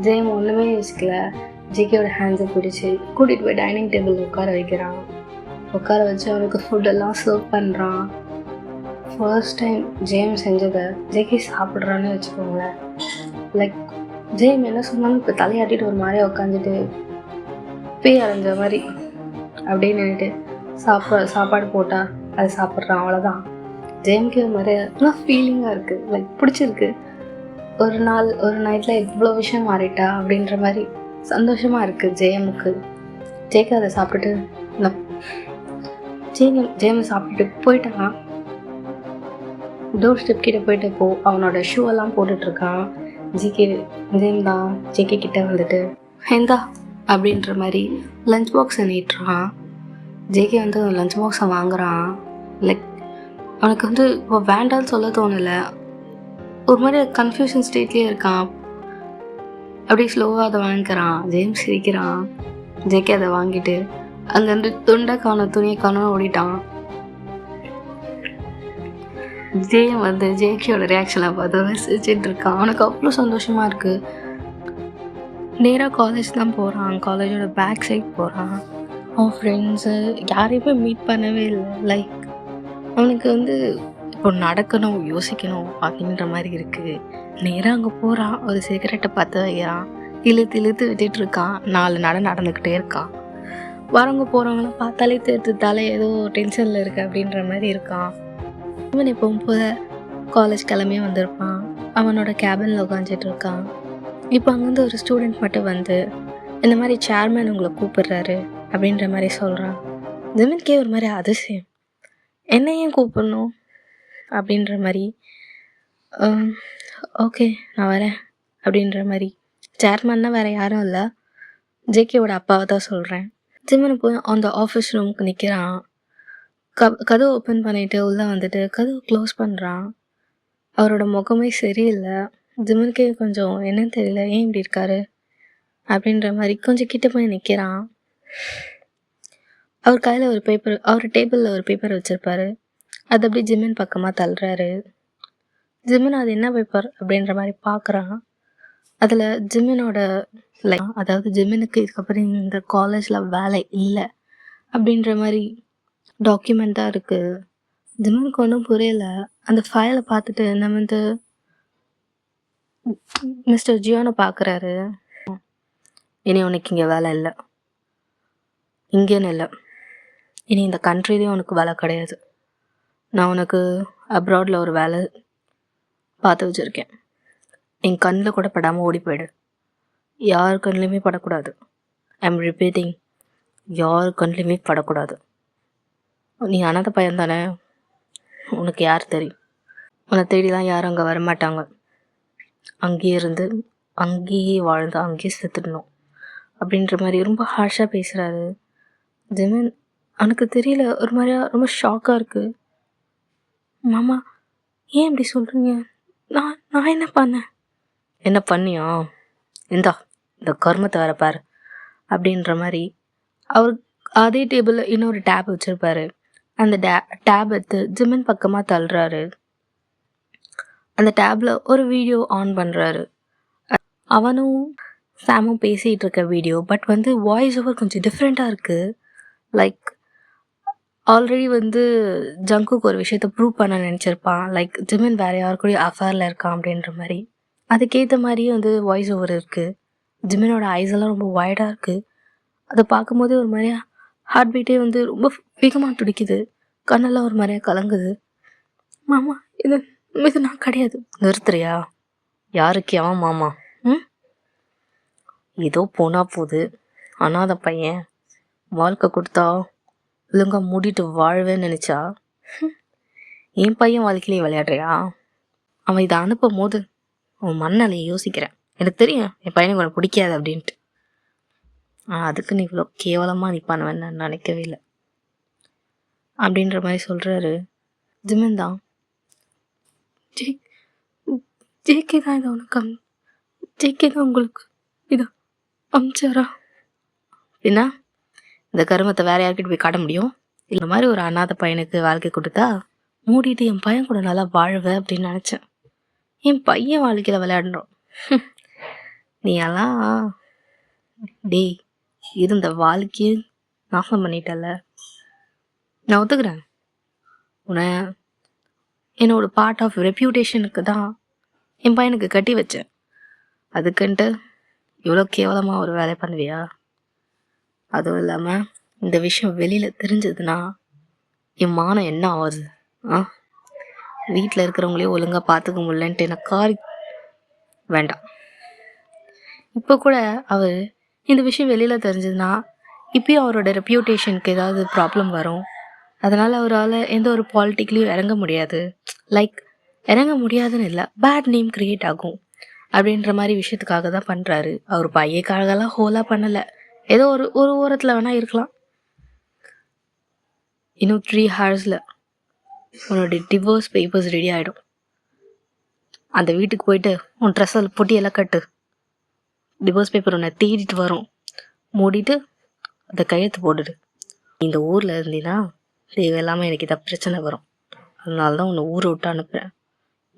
ஜேம் ஒன்றுமே யோசிக்கல. ஜேகேயோட ஹேண்ட்ஸை பிடிச்சி கூட்டிகிட்டு போய் டைனிங் டேபிள் உட்கார வைக்கிறான். உட்கார வச்சு அவனுக்கு ஃபுட்டெல்லாம் சர்வ் பண்ணுறான். ஃபர்ஸ்ட் டைம் ஜேம் செஞ்சதை ஜேகே சாப்பிட்றான்னு வச்சுக்கோங்களேன். லைக் ஜேம் என்ன சொன்னாலும் இப்போ தலையாட்டிட்டு ஒரு மாதிரியா உட்காந்துட்டு பேய் அரைஞ்ச மாதிரி அப்படியே நின்றுட்டு சாப்பாடு போட்டால் அதை சாப்பிட்றான். அவ்வளோதான். ஜேம்க்கு ஒரு மாதிரி ஆனால் ஃபீலிங்காக இருக்குது. லைக் பிடிச்சிருக்கு. ஒரு நைட்டில் இவ்வளோ விஷயம் மாறிட்டா அப்படின்ற மாதிரி சந்தோஷமாக இருக்குது ஜெயமுக்கு. ஜேகே அதை சாப்பிட்டுட்டு ஜேம் சாப்பிட்டுட்டு போயிட்டான். டோர் ஸ்டெப் கிட்ட போயிட்டு அவனோட ஷூவெல்லாம் போட்டுட்ருக்கான். ஜேம் தான் ஜேகே கிட்ட வந்துட்டு எந்தா அப்படின்ற மாதிரி லஞ்ச் பாக்ஸை நீட்டுறான். ஜேகே வந்து லஞ்ச் பாக்ஸை வாங்குறான். லைக் அவனுக்கு வந்து இப்போ வேண்டான்னு சொல்ல தோணலை. ஒரு மாதிரி கன்ஃபியூஷன் ஸ்டேட்லேயே இருக்கான். அப்படியே ஸ்லோவாக அதை வாங்கிக்கிறான். ஜேம்ஸ் சிரிக்கிறான். ஜேகே அதை வாங்கிட்டு அங்கேருந்து துண்டை காணும் துணியை காணும்னு ஓடிட்டான். ஜேம் வந்து ஜேகேயோட ரியாக்ஷனை பார்த்து சிரிச்சிட்டு இருக்கான். அவனுக்கு அவ்வளோ சந்தோஷமாக இருக்குது. நேராக காலேஜ் தான் போகிறான். காலேஜோட பேக் சைட் போகிறான். அவன் ஃப்ரெண்ட்ஸு யாரையுமே மீட் பண்ணவே இல்லை. லைக் அவனுக்கு வந்து இப்போ நடக்கணும் யோசிக்கணும் அப்படின்ற மாதிரி இருக்குது. நேராக அங்கே போகிறான். ஒரு சிகரெட்டை பற்ற வைக்கிறான். இழுத்து விட்டுட்டு இருக்கான். 4 நடந்துக்கிட்டே இருக்கான். வரவங்க போகிறவங்களாம் பார்த்தாலே தலை ஏதோ டென்ஷனில் இருக்குது அப்படின்ற மாதிரி இருக்கான். இவன் எப்பவும் போல காலேஜ் கிளம்பியே வந்திருப்பான். அவனோட கேபினில் உட்காந்துட்டு இருக்கான். இப்போ அங்கேருந்து ஒரு ஸ்டூடெண்ட் மட்டும் வந்து இந்த மாதிரி சேர்மேன் உங்களை கூப்பிடுறாரு அப்படின்ற மாதிரி சொல்கிறான். ஜிமின்கே ஒரு மாதிரி அதிசயம், என்ன ஏன் கூப்பிடணும் அப்படின்ற மாதிரி. ஓகே நான் வரேன் அப்படின்ற மாதிரி. சேர்மேன்னா வேறு யாரும் இல்லை, ஜேகேவோட அப்பாவை தான் சொல்கிறேன். ஜிமின் போய் அந்த ஆஃபீஸ் ரூமுக்கு நிற்கிறான். கதவு ஓப்பன் பண்ணிவிட்டு உள்ளே வந்துட்டு கதவு க்ளோஸ் பண்ணுறான். அவரோட முகமே சரியில்லை. ஜிமின்கே கொஞ்சம் என்னன்னு தெரியல, ஏன் இப்படி இருக்காரு அப்படின்ற மாதிரி கொஞ்சம் கிட்ட போய் நிற்கிறான். அவர் கையில் ஒரு பேப்பர், அவர் டேபிளில் ஒரு பேப்பர் வச்சுருப்பாரு. அது அப்படி ஜிமின் பக்கமாக தள்ளுறாரு. ஜிமின் அது என்ன பேப்பர் அப்படின்ற மாதிரி பார்க்குறான். அதில் ஜிமினோட அதாவது ஜிமினுக்கு இதுக்கப்புறம் இந்த காலேஜில் வேலை இல்லை அப்படின்ற மாதிரி டாக்குமெண்ட் தான் இருக்குது. ஜிமினுக்கு ஒன்றும் புரியல. அந்த ஃபைலை பார்த்துட்டு நம்ம வந்து மிஸ்டர் ஜியோனை பார்க்குறாரு. இனி உனக்கு இங்கே வேலை இல்லை, இங்கேன்னு இல்லை, இனி இந்த கண்ட்ரிலேயும் உனக்கு வேலை கிடையாது. நான் உனக்கு அப்ராடில் ஒரு வேலை பார்த்து வச்சுருக்கேன். என் கண்ணில் கூட படாமல் ஓடி போயிடு. யார் கண்ணிலையுமே படக்கூடாது. ஐம் ரிப்பீட்டிங், யார் கண்ணிலையுமே படக்கூடாது. நீ அனாதை பையன் தானே, உனக்கு யார் தெரியும்? உன்னை தேடிலாம் யாரும் அங்கே வரமாட்டாங்க. அங்கேயே இருந்து அங்கேயே வாழ்ந்து அங்கேயே செத்துடணும் அப்படின்ற மாதிரி ரொம்ப ஹார்ஷாக பேசுகிறாரு. ஜிமின் அவனுக்கு தெரியல, ஒரு மாதிரியா ரொம்ப ஷாக்காக இருக்குது. மாமா ஏன் இப்படி சொல்கிறீங்க? நான் என்ன பண்ணேன்? என்ன பண்ணியா? இந்த கர்மத்தை வர பாரு அப்படின்ற மாதிரி அவர் அதே டேபிளில் இன்னொரு டேப் வச்சுருப்பாரு. அந்த டேப் எடுத்து ஜிமின் பக்கமாக தள்ளுறாரு. அந்த டேப்பில் ஒரு வீடியோ ஆன் பண்ணுறாரு. அவனும் சாமும் பேசிகிட்டு இருக்க வீடியோ. பட் வந்து வாய்ஸ் ஓவர் கொஞ்சம் டிஃப்ரெண்ட்டாக இருக்குது. லைக் ஆல்ரெடி வந்து ஜங்குக்கு ஒரு விஷயத்த ப்ரூவ் பண்ண நினச்சிருப்பான். லைக் ஜிமின் வேறு யார் கூட அஃபேரில் இருக்கான் அப்படின்ற மாதிரி. அதுக்கேற்ற மாதிரியே வந்து வாய்ஸ் ஓவர் இருக்குது. ஜிமினோட ஐஸ் எல்லாம் ரொம்ப வைடாக இருக்குது. அதை பார்க்கும்போது ஒரு மாதிரியா ஹார்ட் பீட்டே வந்து ரொம்ப வேகமாக துடிக்குது. கண்ணெல்லாம் ஒரு மாதிரியா கலங்குது. மாமா இது நான் கிடையாது. நிறுத்துறியா? யாருக்கு அவன் மாமா? ஏதோ போனா போகுது, அனாதை பையன், வாழ்க்கை கொடுத்தா ஒழுங்காக மூடிட்டு வாழ்வேன்னு நினச்சா என் பையன் வாழ்க்கையிலே விளையாடுறியா? அவன் இதை அனுப்பும் போது அவன் மண்ணாலே யோசிக்கிறேன். எனக்கு தெரியும் என் பையனுக்கு உனக்கு பிடிக்காது அப்படின்ட்டு. அதுக்கு நீ இவ்வளோ கேவலமாக நீ பண்ணுவேன்னு நான் நினைக்கவே இல்லை அப்படின்ற மாதிரி சொல்கிறாரு. ஜிமின் தான் ஜேகே தான் இதை உனக்கு ஜேகே தான் உங்களுக்கு இதை அமிச்சாரா? என்ன இந்த கருமத்தை வேற யார்கிட்ட போய் காட்ட முடியும்? இந்த மாதிரி ஒரு அனாதை பையனுக்கு வாழ்க்கை கொடுத்தா மூடிட்டு என் பையன் கூட நல்லா வாழ்வேன் அப்படின்னு நினச்சேன். என் பையன் வாழ்க்கையில் விளையாடுறோம். நீ எல்லாம் டேய் இருந்த வாழ்க்கையை நாசம் பண்ணிட்டல. நான் ஒத்துக்கிறேன், உன்னை என்னோட பார்ட் ஆஃப் ரெப்யூட்டேஷனுக்கு தான் என் பையனுக்கு கட்டி வச்சேன். அதுக்குன்ட்டு இவ்வளோ கேவலமாக ஒரு வேலை பண்ணுவியா? அதுவும் இல்லாமல் இந்த விஷயம் வெளியில் தெரிஞ்சதுன்னா என் மானம் என்ன ஆகுது? வீட்டில் இருக்கிறவங்களே ஒழுங்காக பார்த்துக்க முடியலன்ட்டு எனக்கு வேண்டாம். இப்போ கூட அவர் இந்த விஷயம் வெளியில் தெரிஞ்சதுன்னா இப்போயும் அவரோட ரெப்யூட்டேஷனுக்கு ஏதாவது ப்ராப்ளம் வரும். அதனால் அவரால் எந்த ஒரு பாலிட்டிக்லேயும் இறங்க முடியாது. லைக் இறங்க முடியாதுன்னு இல்லை, பேட் நேம் க்ரியேட் ஆகும் அப்படின்ற மாதிரி விஷயத்துக்காக தான் பண்ணுறாரு. அவர் பையக்காகலாம் ஹோலாக பண்ணலை, ஏதோ ஒரு ஓரத்தில் வேணால் இருக்கலாம். இன்னும் 3 hours உன்னோட டிவோர்ஸ் பேப்பர்ஸ் ரெடி ஆகிடும். அந்த வீட்டுக்கு போயிட்டு உன் ட்ரெஸ்ஸில் பொட்டியெல்லாம் கட்டு. டிவோர்ஸ் பேப்பர் உன்னை தேடிட்டு வரும். மூடிட்டு அதை கையெழுத்து போட்டுடு. இந்த ஊரில் இருந்தீங்கன்னா தேவையில்லாமல் எனக்கு இதை பிரச்சனை வரும். அதனால தான் உன்னை ஊரை விட்டு அனுப்புகிறேன்.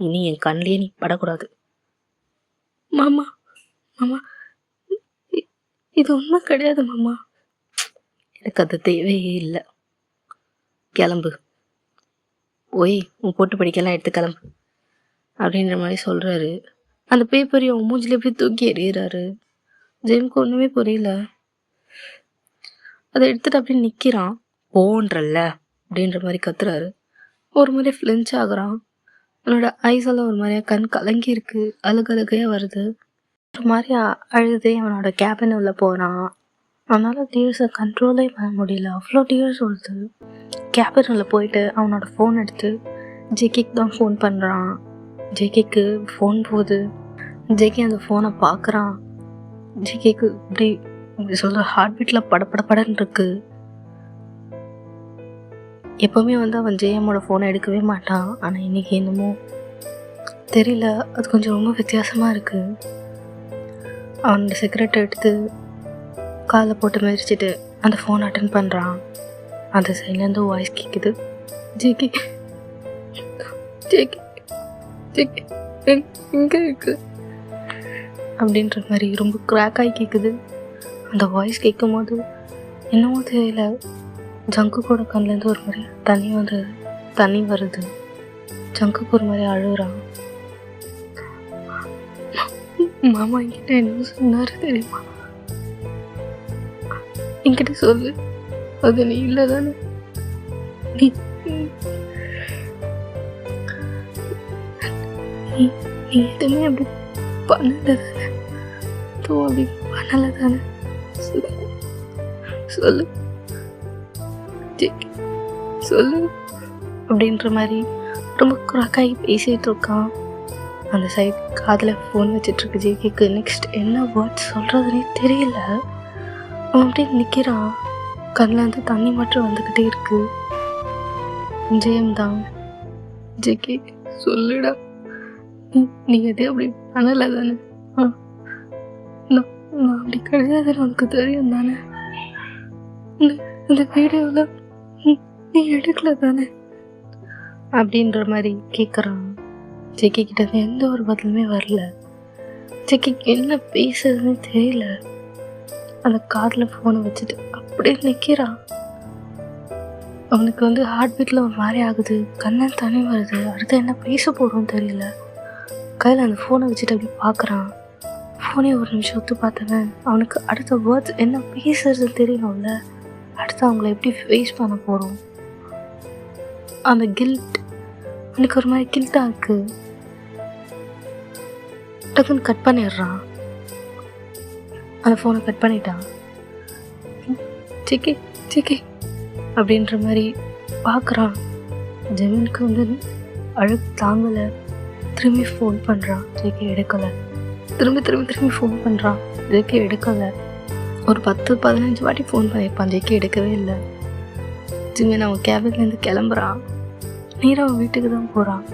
இனி என் கண்ணிலே நீ படக்கூடாது. மாமா மாமா இது உண்மை கிடையாது மாமா. எனக்கு அது தேவையே இல்லை. கிளம்பு, ஓய் உன் போட்டு படிக்கலாம் எடுத்து கிளம்பு அப்படின்ற மாதிரி சொல்கிறாரு. அந்த பேப்பரையும் அவன் மூஞ்சில் எப்படி தூக்கி எறிகிறாரு. ஜெயிமுக்கு ஒன்றுமே புரியல. அதை எடுத்துகிட்டு அப்படியே நிற்கிறான். போன்றல்ல அப்படின்ற மாதிரி கத்துறாரு. ஒரு மாதிரி ஃப்ளின்ச் ஆகுறான். அவனோட ஐஸ் எல்லாம் ஒரு மாதிரியா கண் கலங்கி இருக்கு, அழுகையாக வருது. ஒரு மாதிரியா அழுதே அவனோட கேபின் உள்ள போகிறான். அவனால் டீயர்ஸை கண்ட்ரோலே பண்ண முடியல, அவ்வளோ டீயர்ஸ் வருது. கேபின் உள்ள போயிட்டு அவனோட ஃபோன் எடுத்து ஜேகேக்கு தான் ஃபோன் பண்ணுறான். ஜேகேக்கு ஃபோன் போகுது. ஜேகே அந்த ஃபோனை பார்க்குறான். ஜேகேக்கு இப்படி சொல்கிற ஹார்ட் பீட்டில் படன்னு இருக்கு. எப்போவுமே வந்து அவன் ஜேஎம்மோட ஃபோனை எடுக்கவே மாட்டான். ஆனால் இன்றைக்கி என்னமோ தெரியல, அது கொஞ்சம் ரொம்ப வித்தியாசமாக இருக்குது. அவனோட சிகரெட்டை எடுத்து காலில் போட்டு மிதிச்சிட்டு அந்த ஃபோன் அட்டன் பண்ணுறான். அந்த சைட்லேருந்து வாய்ஸ் கேட்குது. ஜேகே ஜேகே ஜேகே எங்கே இருக்கு அப்படின்ற மாதிரி ரொம்ப கிராக் ஆகி கேட்குது. அந்த வாய்ஸ் கேட்கும் போது என்னமோ தெரியல, ஜங்குக்கோட கண்லேருந்து ஒரு மாதிரி தண்ணி வருது. ஜங்குக்கு ஒரு மாதிரி அழுகுறான். மாமா என்கிட்ட என்ன சொன்னாரு தெரியுமா? என்கிட்ட சொல்லு, அது நீ இல்லை தானே, நீ எதுவுமே அப்படி பண்ணல தானே, அப்படி பண்ணல தானே, சொல்லு சொல்லு அப்படின்ற மாதிரி ரொம்ப குறாக்காகி பேசிகிட்டு இருக்கான். அந்த சைட் காதில் ஃபோன் வச்சிட்ருக்கு ஜேகேக்கு. நெக்ஸ்ட் என்ன வேர்ட்ஸ் சொல்கிறதுனே தெரியல. அவன் அப்படியே நிற்கிறான். கண்ணில் தண்ணி மட்டும் வந்துக்கிட்டே இருக்கு. ஜெயம் தான், ஜேகே சொல்லுடா, நீ எதே அப்படி பண்ணலை தானே, நான் அப்படி கிடையாதுன்னு உனக்கு தெரியும் தானே, இந்த வீடியோவில் நீ எடுக்கல தானே அப்படின்ற மாதிரி கேட்குறான். ஜெக்கி கிட்ட எந்த ஒரு பதிலுமே வரல. ஜெக்கிக்கு என்ன பேசுறதுன்னு தெரியல. அந்த காதில் ஃபோனை வச்சுட்டு அப்படியே நிற்கிறான். அவனுக்கு ஹார்ட் பீட்டில் ஒரு மாதிரி ஆகுது, கண்ணை தண்ணி வருது. அடுத்து என்ன பேச போடுறோன்னு தெரியல. கையில் அந்த ஃபோனை வச்சுட்டு அப்படி பார்க்குறான். ஃபோனே ஒரு நிமிஷம் ஒத்து பார்த்தவன் அவனுக்கு அடுத்த வேர்ட்ஸ் என்ன பேசுறதுன்னு தெரியணும்ல. அடுத்து அவங்கள எப்படி ஃபேஸ் பண்ண போகிறோம். அந்த கில்ட் எனக்கு ஒரு மாதிரி கில்ட்டாக இருக்கு. டக்குன்னு கட் பண்ணிடுறான். அந்த ஃபோனை கட் பண்ணிட்டான். சிக்கி அப்படின்ற மாதிரி பார்க்குறான். ஜெமினுக்கு அழுக்கு தாங்கலை. திரும்பி ஃபோன் பண்ணுறான். ஜேகே எடுக்கலை. திரும்பி ஃபோன் பண்ணுறான். ஜேகே எடுக்கலை. ஒரு 10-15 வாட்டி ஃபோன் பண்ணியிருப்பான். ஜேகே எடுக்கவே இல்லை. ஜிமின் அவன் கேபின்லேருந்து கிளம்புறான். நேராக அவன் வீட்டுக்கு தான் போகிறான்.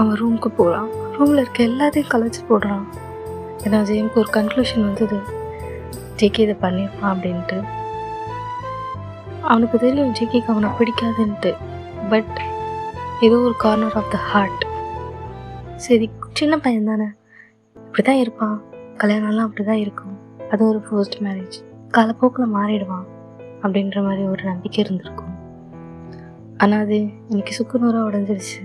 அவன் ரூமுக்கு போகிறான். ரூமில் இருக்க எல்லாத்தையும் கலைச்சி போடுறான். ஏன்னா ஜெயமுக்கு ஒரு கன்க்ளூஷன் வந்தது, ஜேகே இதை பண்ணியிருப்பான் அப்படின்ட்டு. அவனுக்கு தெரியும் ஜேகேக்கு அவனை பிடிக்காதுன்ட்டு. பட் ஏதோ ஒரு கார்னர் ஆஃப் த ஹார்ட், சரி சின்ன பையன் தானே, இப்படி தான் இருப்பான், கல்யாணம்லாம் அப்படி தான் இருக்கும், அது ஒரு ஃபர்ஸ்ட் மேரேஜ், காலப்போக்கில் மாறிடுவான் அப்படின்ற மாதிரி ஒரு நம்பிக்கை இருந்திருக்கும். ஆனால் அது இன்னைக்கு சுக்குநூறாக உடஞ்சிருச்சு.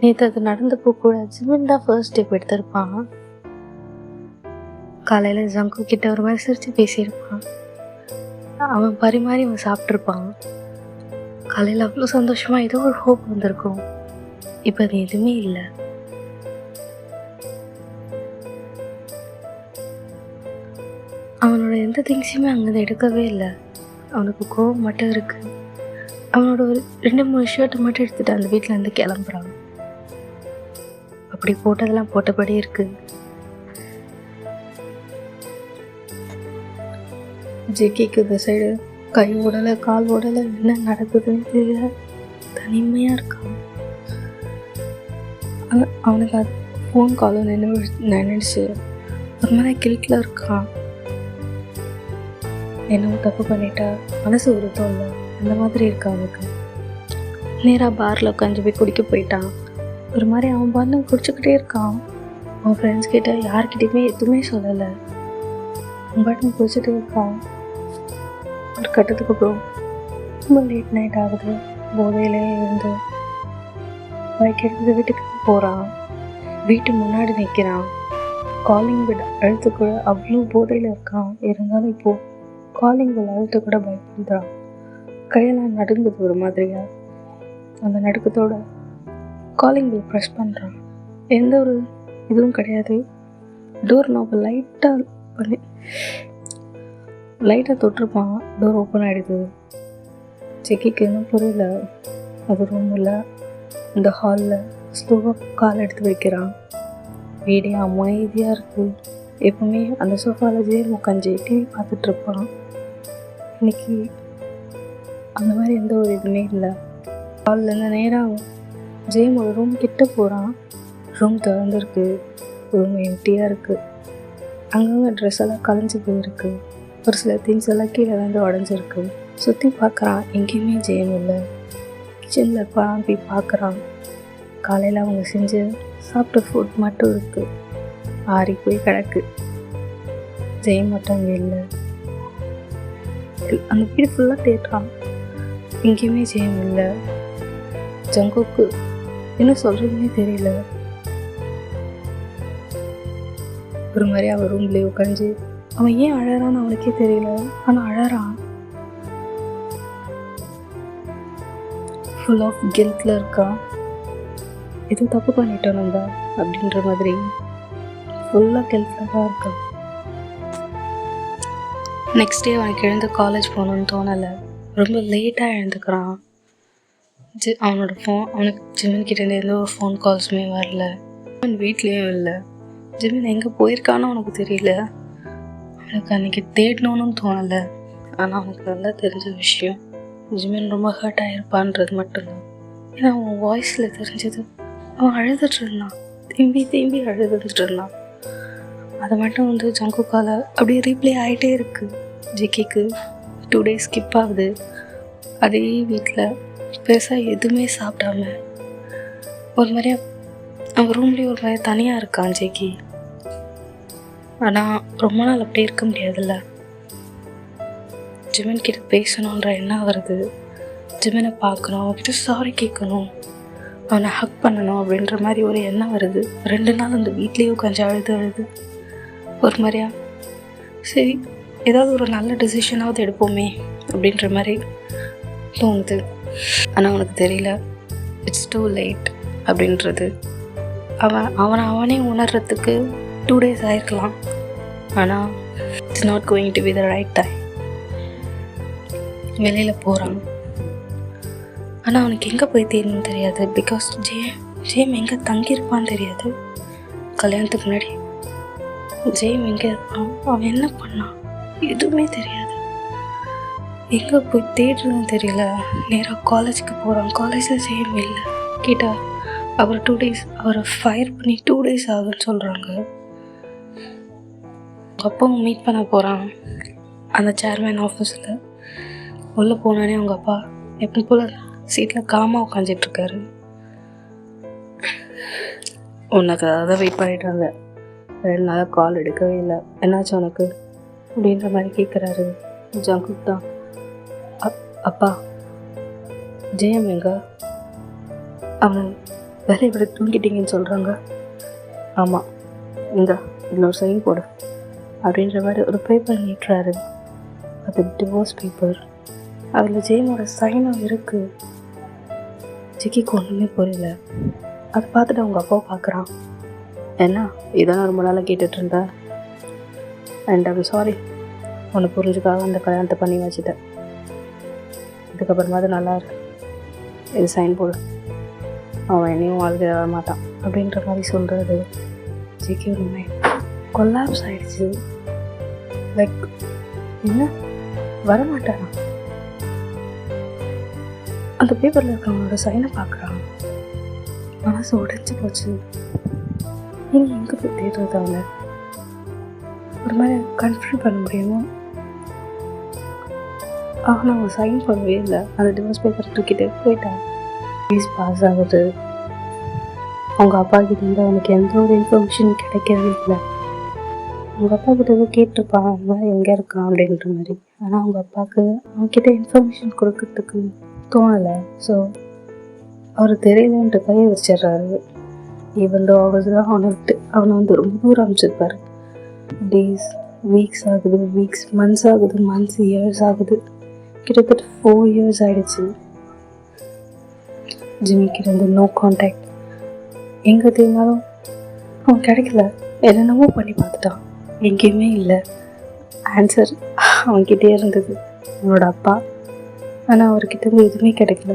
நேற்று அது நடந்தப்போ கூட ஜிமின் தான் ஃபர்ஸ்ட் ஸ்டெப் எடுத்திருப்பான். காலையில் ஜங்கு கிட்ட ஒரு மாதிரி சிரித்து பேசியிருப்பான். அவன் பரிமாறி அவன் சாப்பிட்ருப்பான். காலையில் அவ்வளோ சந்தோஷமாக ஏதோ ஒரு ஹோப் வந்திருக்கும். இப்போ அது எதுவுமே இல்லை. அவனோட எந்த திங்ஸையுமே அங்கே எடுக்கவே இல்லை. அவனுக்கு கோவம் மட்டும் இருக்கு. அவனோட ஒரு 2-3 ஷர்ட்டை மட்டும் எடுத்துகிட்டு அந்த வீட்டிலேருந்து கிளம்புறான். அப்படி போட்டதெல்லாம் போட்டபடி இருக்கு. ஜேகேக்கு இந்த சைடு கை ஓடலை, கால் ஓடலை, என்ன நடக்குதுன்னு தெரியல, தனிமையாக இருக்கான். அவனுக்கு அது ஃபோன் காலும் நினைச்சு ஒரு மாதிரி கில்ட்டில் இருக்கான். என்னவோ தப்பு பண்ணிட்டா மனசு உறுத்தம் இல்லை, அந்த மாதிரி இருக்கா அவனுக்கு. நேராக பாரில் உட்காந்து போய் குடிக்க போயிட்டான். ஒரு மாதிரி அவன் பாட்டு குடிச்சுக்கிட்டே இருக்கான். அவன் ஃப்ரெண்ட்ஸ் கிட்ட யார்கிட்டையுமே எதுவுமே சொல்லலை. அவன் பாட்டு குடிச்சிட்டே இருக்கான். ஒரு கட்டத்துக்கு அப்புறம் ரொம்ப லேட் நைட் ஆகுது. போதையிலே இருந்து பைக் எடுத்து வீட்டுக்கு போகிறான். வீட்டு முன்னாடி நிற்கிறான். காலிங் பெல் அழுத்து கூட அவ்வளோ போதையில் இருக்கான். இருந்தாலும் இப்போது காலிங் பெல் அழுத்து கூட பயப்படுறான். கையெல்லாம் நடுங்குது ஒரு மாதிரியா. அந்த நடுக்கத்தோட காலிங் பெல் ப்ரெஸ் பண்ணுறான். எந்த ஒரு இதுவும் கிடையாது. டோர் நாபை லைட்டாக தொட்டிருப்பான். டோர் ஓப்பன் ஆகிடுது. ஜேகேக்கு இன்னும் புரியல. அது ரூமில் இந்த ஹாலில் ஸ்லோவாக கால் எடுத்து வைக்கிறான். வீடே அமைதியாக இருக்குது. எப்பவுமே அந்த சோஃபாவில் ஜெயம் உட்காந்து டிவி பார்த்துட்ருப்பான். இன்னைக்கு அந்த மாதிரி எந்த ஒரு இதுவுமே இல்லை. ஹாலில் நேராக ஜெயம் ஒரு ரூம் கிட்ட போகிறான். ரூம் திறந்துருக்கு. ரூம் எம்டியாக இருக்குது. அங்கங்கே ட்ரெஸ் எல்லாம் கலைஞ்சி போயிருக்கு. ஒரு சில திங்ஸ் எல்லாம் கீழே வந்து உடஞ்சிருக்கு. சுற்றி பார்க்குறான், எங்கேயுமே ஜெயம் இல்லை. கிச்சனில் போய் பார்க்குறான். காலையில் அவங்க செஞ்சு சாப்பிட்ட ஃபுட் மட்டும் இருக்குது. ஆறி போய் கிடக்கு. ஜெயம் மட்டும் அங்கே இல்லை. அந்த வீடு ஃபுல்லாக தேடுறான், எங்கேயுமே ஜெயம் இல்லை. ஜங்குக்கு என்ன சொல்கிறதுனே தெரியல. ஒரு மாதிரி அவன் ரூம்லேயே உட்காந்து அவன் ஏன் அழறான்னு அவனுக்கே தெரியல, ஆனால் அழறான். ஃபுல் ஆஃப் கில்ட்டில் இருக்கான். எதுவும் தப்பு பண்ணிட்டோம் நம்ம அப்படின்ற மாதிரி ஃபுல்லாக கில்ட்டில் தான் இருக்கான். நெக்ஸ்ட் டே அவனுக்கு எழுந்து காலேஜ் போகணுன்னு தோணலை. ரொம்ப லேட்டாக எழுந்துக்கிறான். அவனோட அவனுக்கு ஜிமின்கிட்டேருந்து எந்த ஒரு ஃபோன் கால்ஸுமே வரல. அவன் வீட்லேயும் இல்லை. ஜிமின் எங்கே போயிருக்கான்னு அவனுக்கு தெரியல. அவனுக்கு அன்றைக்கி தேடணுன்னு தோணலை. ஆனால் அவனுக்கு நல்லா தெரிஞ்ச விஷயம் ஜிமின் ரொம்ப ஹர்ட் ஆகிருப்பான்றது மட்டும்தான். ஏன்னா அவன் வாய்ஸில் தெரிஞ்சது அவன் அழுதுட்டு இருந்தான், திரும்பி திரும்பி அழுதுட்டு இருந்தான். அதை மட்டும் வந்து ஜங்குக்கால் அப்படியே ரீப்ளே ஆகிட்டே இருக்குது. ஜிக்கிக்கு 2 days ஸ்கிப் ஆகுது. அதே வீட்டில் பெருசாக எதுவுமே சாப்பிடாம ஒரு மாதிரியா அவன் ரூம்லேயே ஒரு மாதிரி தனியாக இருக்கான் ஜிக்கி. ஆனால் ரொம்ப நாள் அப்படியே இருக்க முடியாதுல்ல. ஜிமின் கிட்ட பேசணுன்ற எண்ணம் வருது. ஜிமினை பார்க்கணும், அவன்கிட்ட சாரி கேட்கணும், அவனை ஹக் பண்ணணும் அப்படின்ற மாதிரி ஒரு எண்ணம் வருது. 2 நாள் அந்த வீட்லேயே கொஞ்சம் அழுது ஒரு மாதிரியா சரி ஏதாவது ஒரு நல்ல டெசிஷனாவது எடுப்போமே அப்படின்ற மாதிரி தோணுது. ஆனால் அவனுக்கு தெரியல இட்ஸ் டூ லேட் அப்படின்றது. அவனே உணர்றதுக்கு 2 days ஆகிருக்கலாம். ஆனால் it's not going to be the right time. வெளியில் போகிறான். ஆனால் அவனுக்கு எங்கே போய் தேடணும்னு தெரியாது. பிகாஸ் ஜேம் எங்கே தங்கியிருப்பான்னு தெரியாது. கல்யாணத்துக்கு முன்னாடி ஜேம் எங்கே இருப்பான், அவன் என்ன பண்ணான் எதுவுமே தெரியாது. எங்கே போய் தேடுறதுன்னு தெரியல. நேராக காலேஜுக்கு போகிறான். காலேஜில் ஜேம் இல்லை. கேட்டால் அவர் 2 days அவரை ஃபயர் பண்ணி 2 days ஆகுன்னு சொல்கிறாங்க. அப்பாவும் மீட் பண்ண போகிறான் அந்த சேர்மேன் ஆஃபீஸில். உள்ளே போனானே அவங்க அப்பா எப்போ போல் சீட்டில் காமாக உட்காந்துட்ருக்காரு. உனக்கு அதை வெயிட் பண்ணிட்டு இருந்தேன், 2 நாளாக கால் எடுக்கவே இல்லை, என்னாச்சு உனக்கு அப்படின்ற மாதிரி கேட்குறாரு. ஜங்குக் தான், அப்பா ஜெயம் எங்க, அவனை வேலையை விட தூங்கிட்டீங்கன்னு சொல்கிறாங்க. ஆமாம், இதில் ஒரு சைன் போடு அப்படின்ற மாதிரி ஒரு பேப்பர் நீட்டுறாரு. அது டிவோர்ஸ் பேப்பர். அதில் ஜெயமோட சைனும் இருக்குது. ஜிக்கிக்கு ஒன்றுமே புரியல. அதை பார்த்துட்டு அவங்க அப்பாவை பார்க்குறான். என்ன இதான் ரொம்ப நாளாக கேட்டுட்டு இருந்தேன், அண்ட் ஐம் சாரி, உன்னை புரிஞ்சுக்காக அந்த கல்யாணத்தை பண்ணி வச்சுட்டேன். இதுக்கப்புறமா அது நல்லா இருக்கு, இது சைன் போடு, அவன் என்னையும் வாழ்க்கை வர மாட்டான் அப்படின்ற மாதிரி சொல்கிறது. ஜிக்கி ஒன்றுமே கொல்லாப்ஸ் ஆகிடுச்சு. லைக் என்ன வரமாட்டானா? அந்த பேப்பரில் இருக்கிறவங்களோட சைனை பார்க்குறான். மனசு உடைச்சி போச்சு. இனி எங்கே போய் தேடுறது? அவனை ஒரு மாதிரி கன்ஃபியூன் பண்ண முடியுமோ? அவனை அவன் சைன் பண்ணவே இல்லை. அந்த டிவோர்ஸ் பேப்பரை தூக்கிட்டு போயிட்டான். ஃபீஸ் பாஸ் ஆகுது. அவங்க அப்பா கிட்டேருந்து அவனுக்கு எந்த ஒரு இன்ஃபர்மேஷன் கிடைக்கவே இல்லை. அவங்க அப்பா கிட்ட எதுவும் கேட்டிருப்பான், அந்த மாதிரி எங்கே இருக்கான் அப்படின்ற மாதிரி. ஆனால் அவங்க அப்பாவுக்கு அவன்கிட்ட இன்ஃபர்மேஷன் கொடுக்கறதுக்கு தோணலை. ஸோ அவர் தெரியலன்ட்டு கையை வச்சிடுறாரு. ஈவன் தோ அவர் தான் அவனை வந்து ரொம்ப தூரம் அமைச்சிருப்பார். டேஸ் வீக்ஸ் ஆகுது, மந்த்ஸ் ஆகுது, இயர்ஸ் ஆகுது. கிட்டத்தட்ட 4 years ஆகிடுச்சு. ஜிம்மிக்கிட்ட இருந்து நோ கான்டாக்ட். எங்கே தெரியுமாலும் அவன் கிடைக்கல. என்னென்னமோ பண்ணி பார்த்துட்டான், எங்கேயுமே இல்லை. ஆன்சர் அவன்கிட்டே இருந்தது, அவனோட அப்பா. ஆனால் அவர்கிட்ட இருந்து எதுவுமே கிடைக்கல.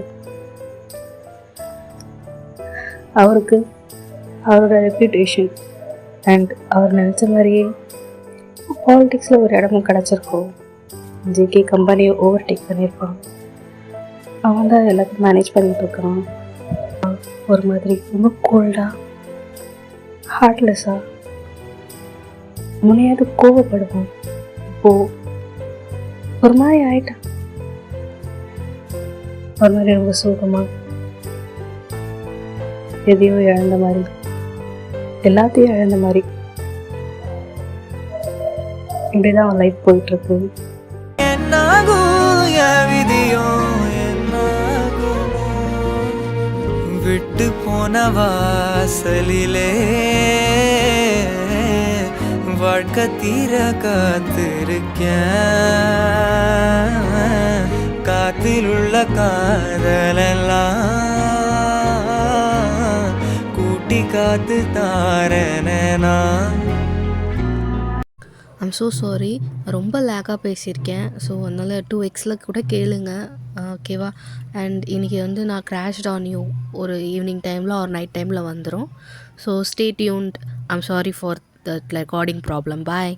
அவருக்கு அவரோட ரெப்யூட்டேஷன் அண்ட் அவர் நினச்ச மாதிரியே பாலிட்டிக்ஸில் ஒரு இடமும் கிடச்சிருக்கோம். ஜேகே கம்பெனியை ஓவர்டேக் பண்ணியிருப்பான். அவன் தான் எல்லாத்தையும் மேனேஜ் பண்ணிட்டு இருக்கான். ஒரு மாதிரி ரொம்ப கோல்டாக, ஹார்ட்லெஸ்ஸாக, முனையாவது கோவப்படுவான். இப்போது ஒரு மாதிரி ஆயிட்டான். ஒரு மாதிரி ரொம்ப சோகமாக, எதையோ இழந்த மாதிரி, எல்லாத்தையும் இழந்த மாதிரி. இப்படிதான் அவன் லைஃப் போயிட்டுருக்கு. வாசலிலே வாழ்க்கை தீர காத்திருக்கேன் காத்தில் உள்ள காதலெல்லாம் கூட்டி காத்து தாரனா. ஐம் ஸோ சாரி, ரொம்ப லேக்காக பேசியிருக்கேன். ஸோ அதனால் 2xல கூட கேளுங்க, ஓகேவா? அண்ட் இன்றைக்கி வந்து நான் கிராஷ்ட் ஆன் யூ ஒரு ஈவினிங் டைமில் ஒரு நைட் டைமில் வந்துடும். So stay tuned. I'm sorry for the recording problem. Bye.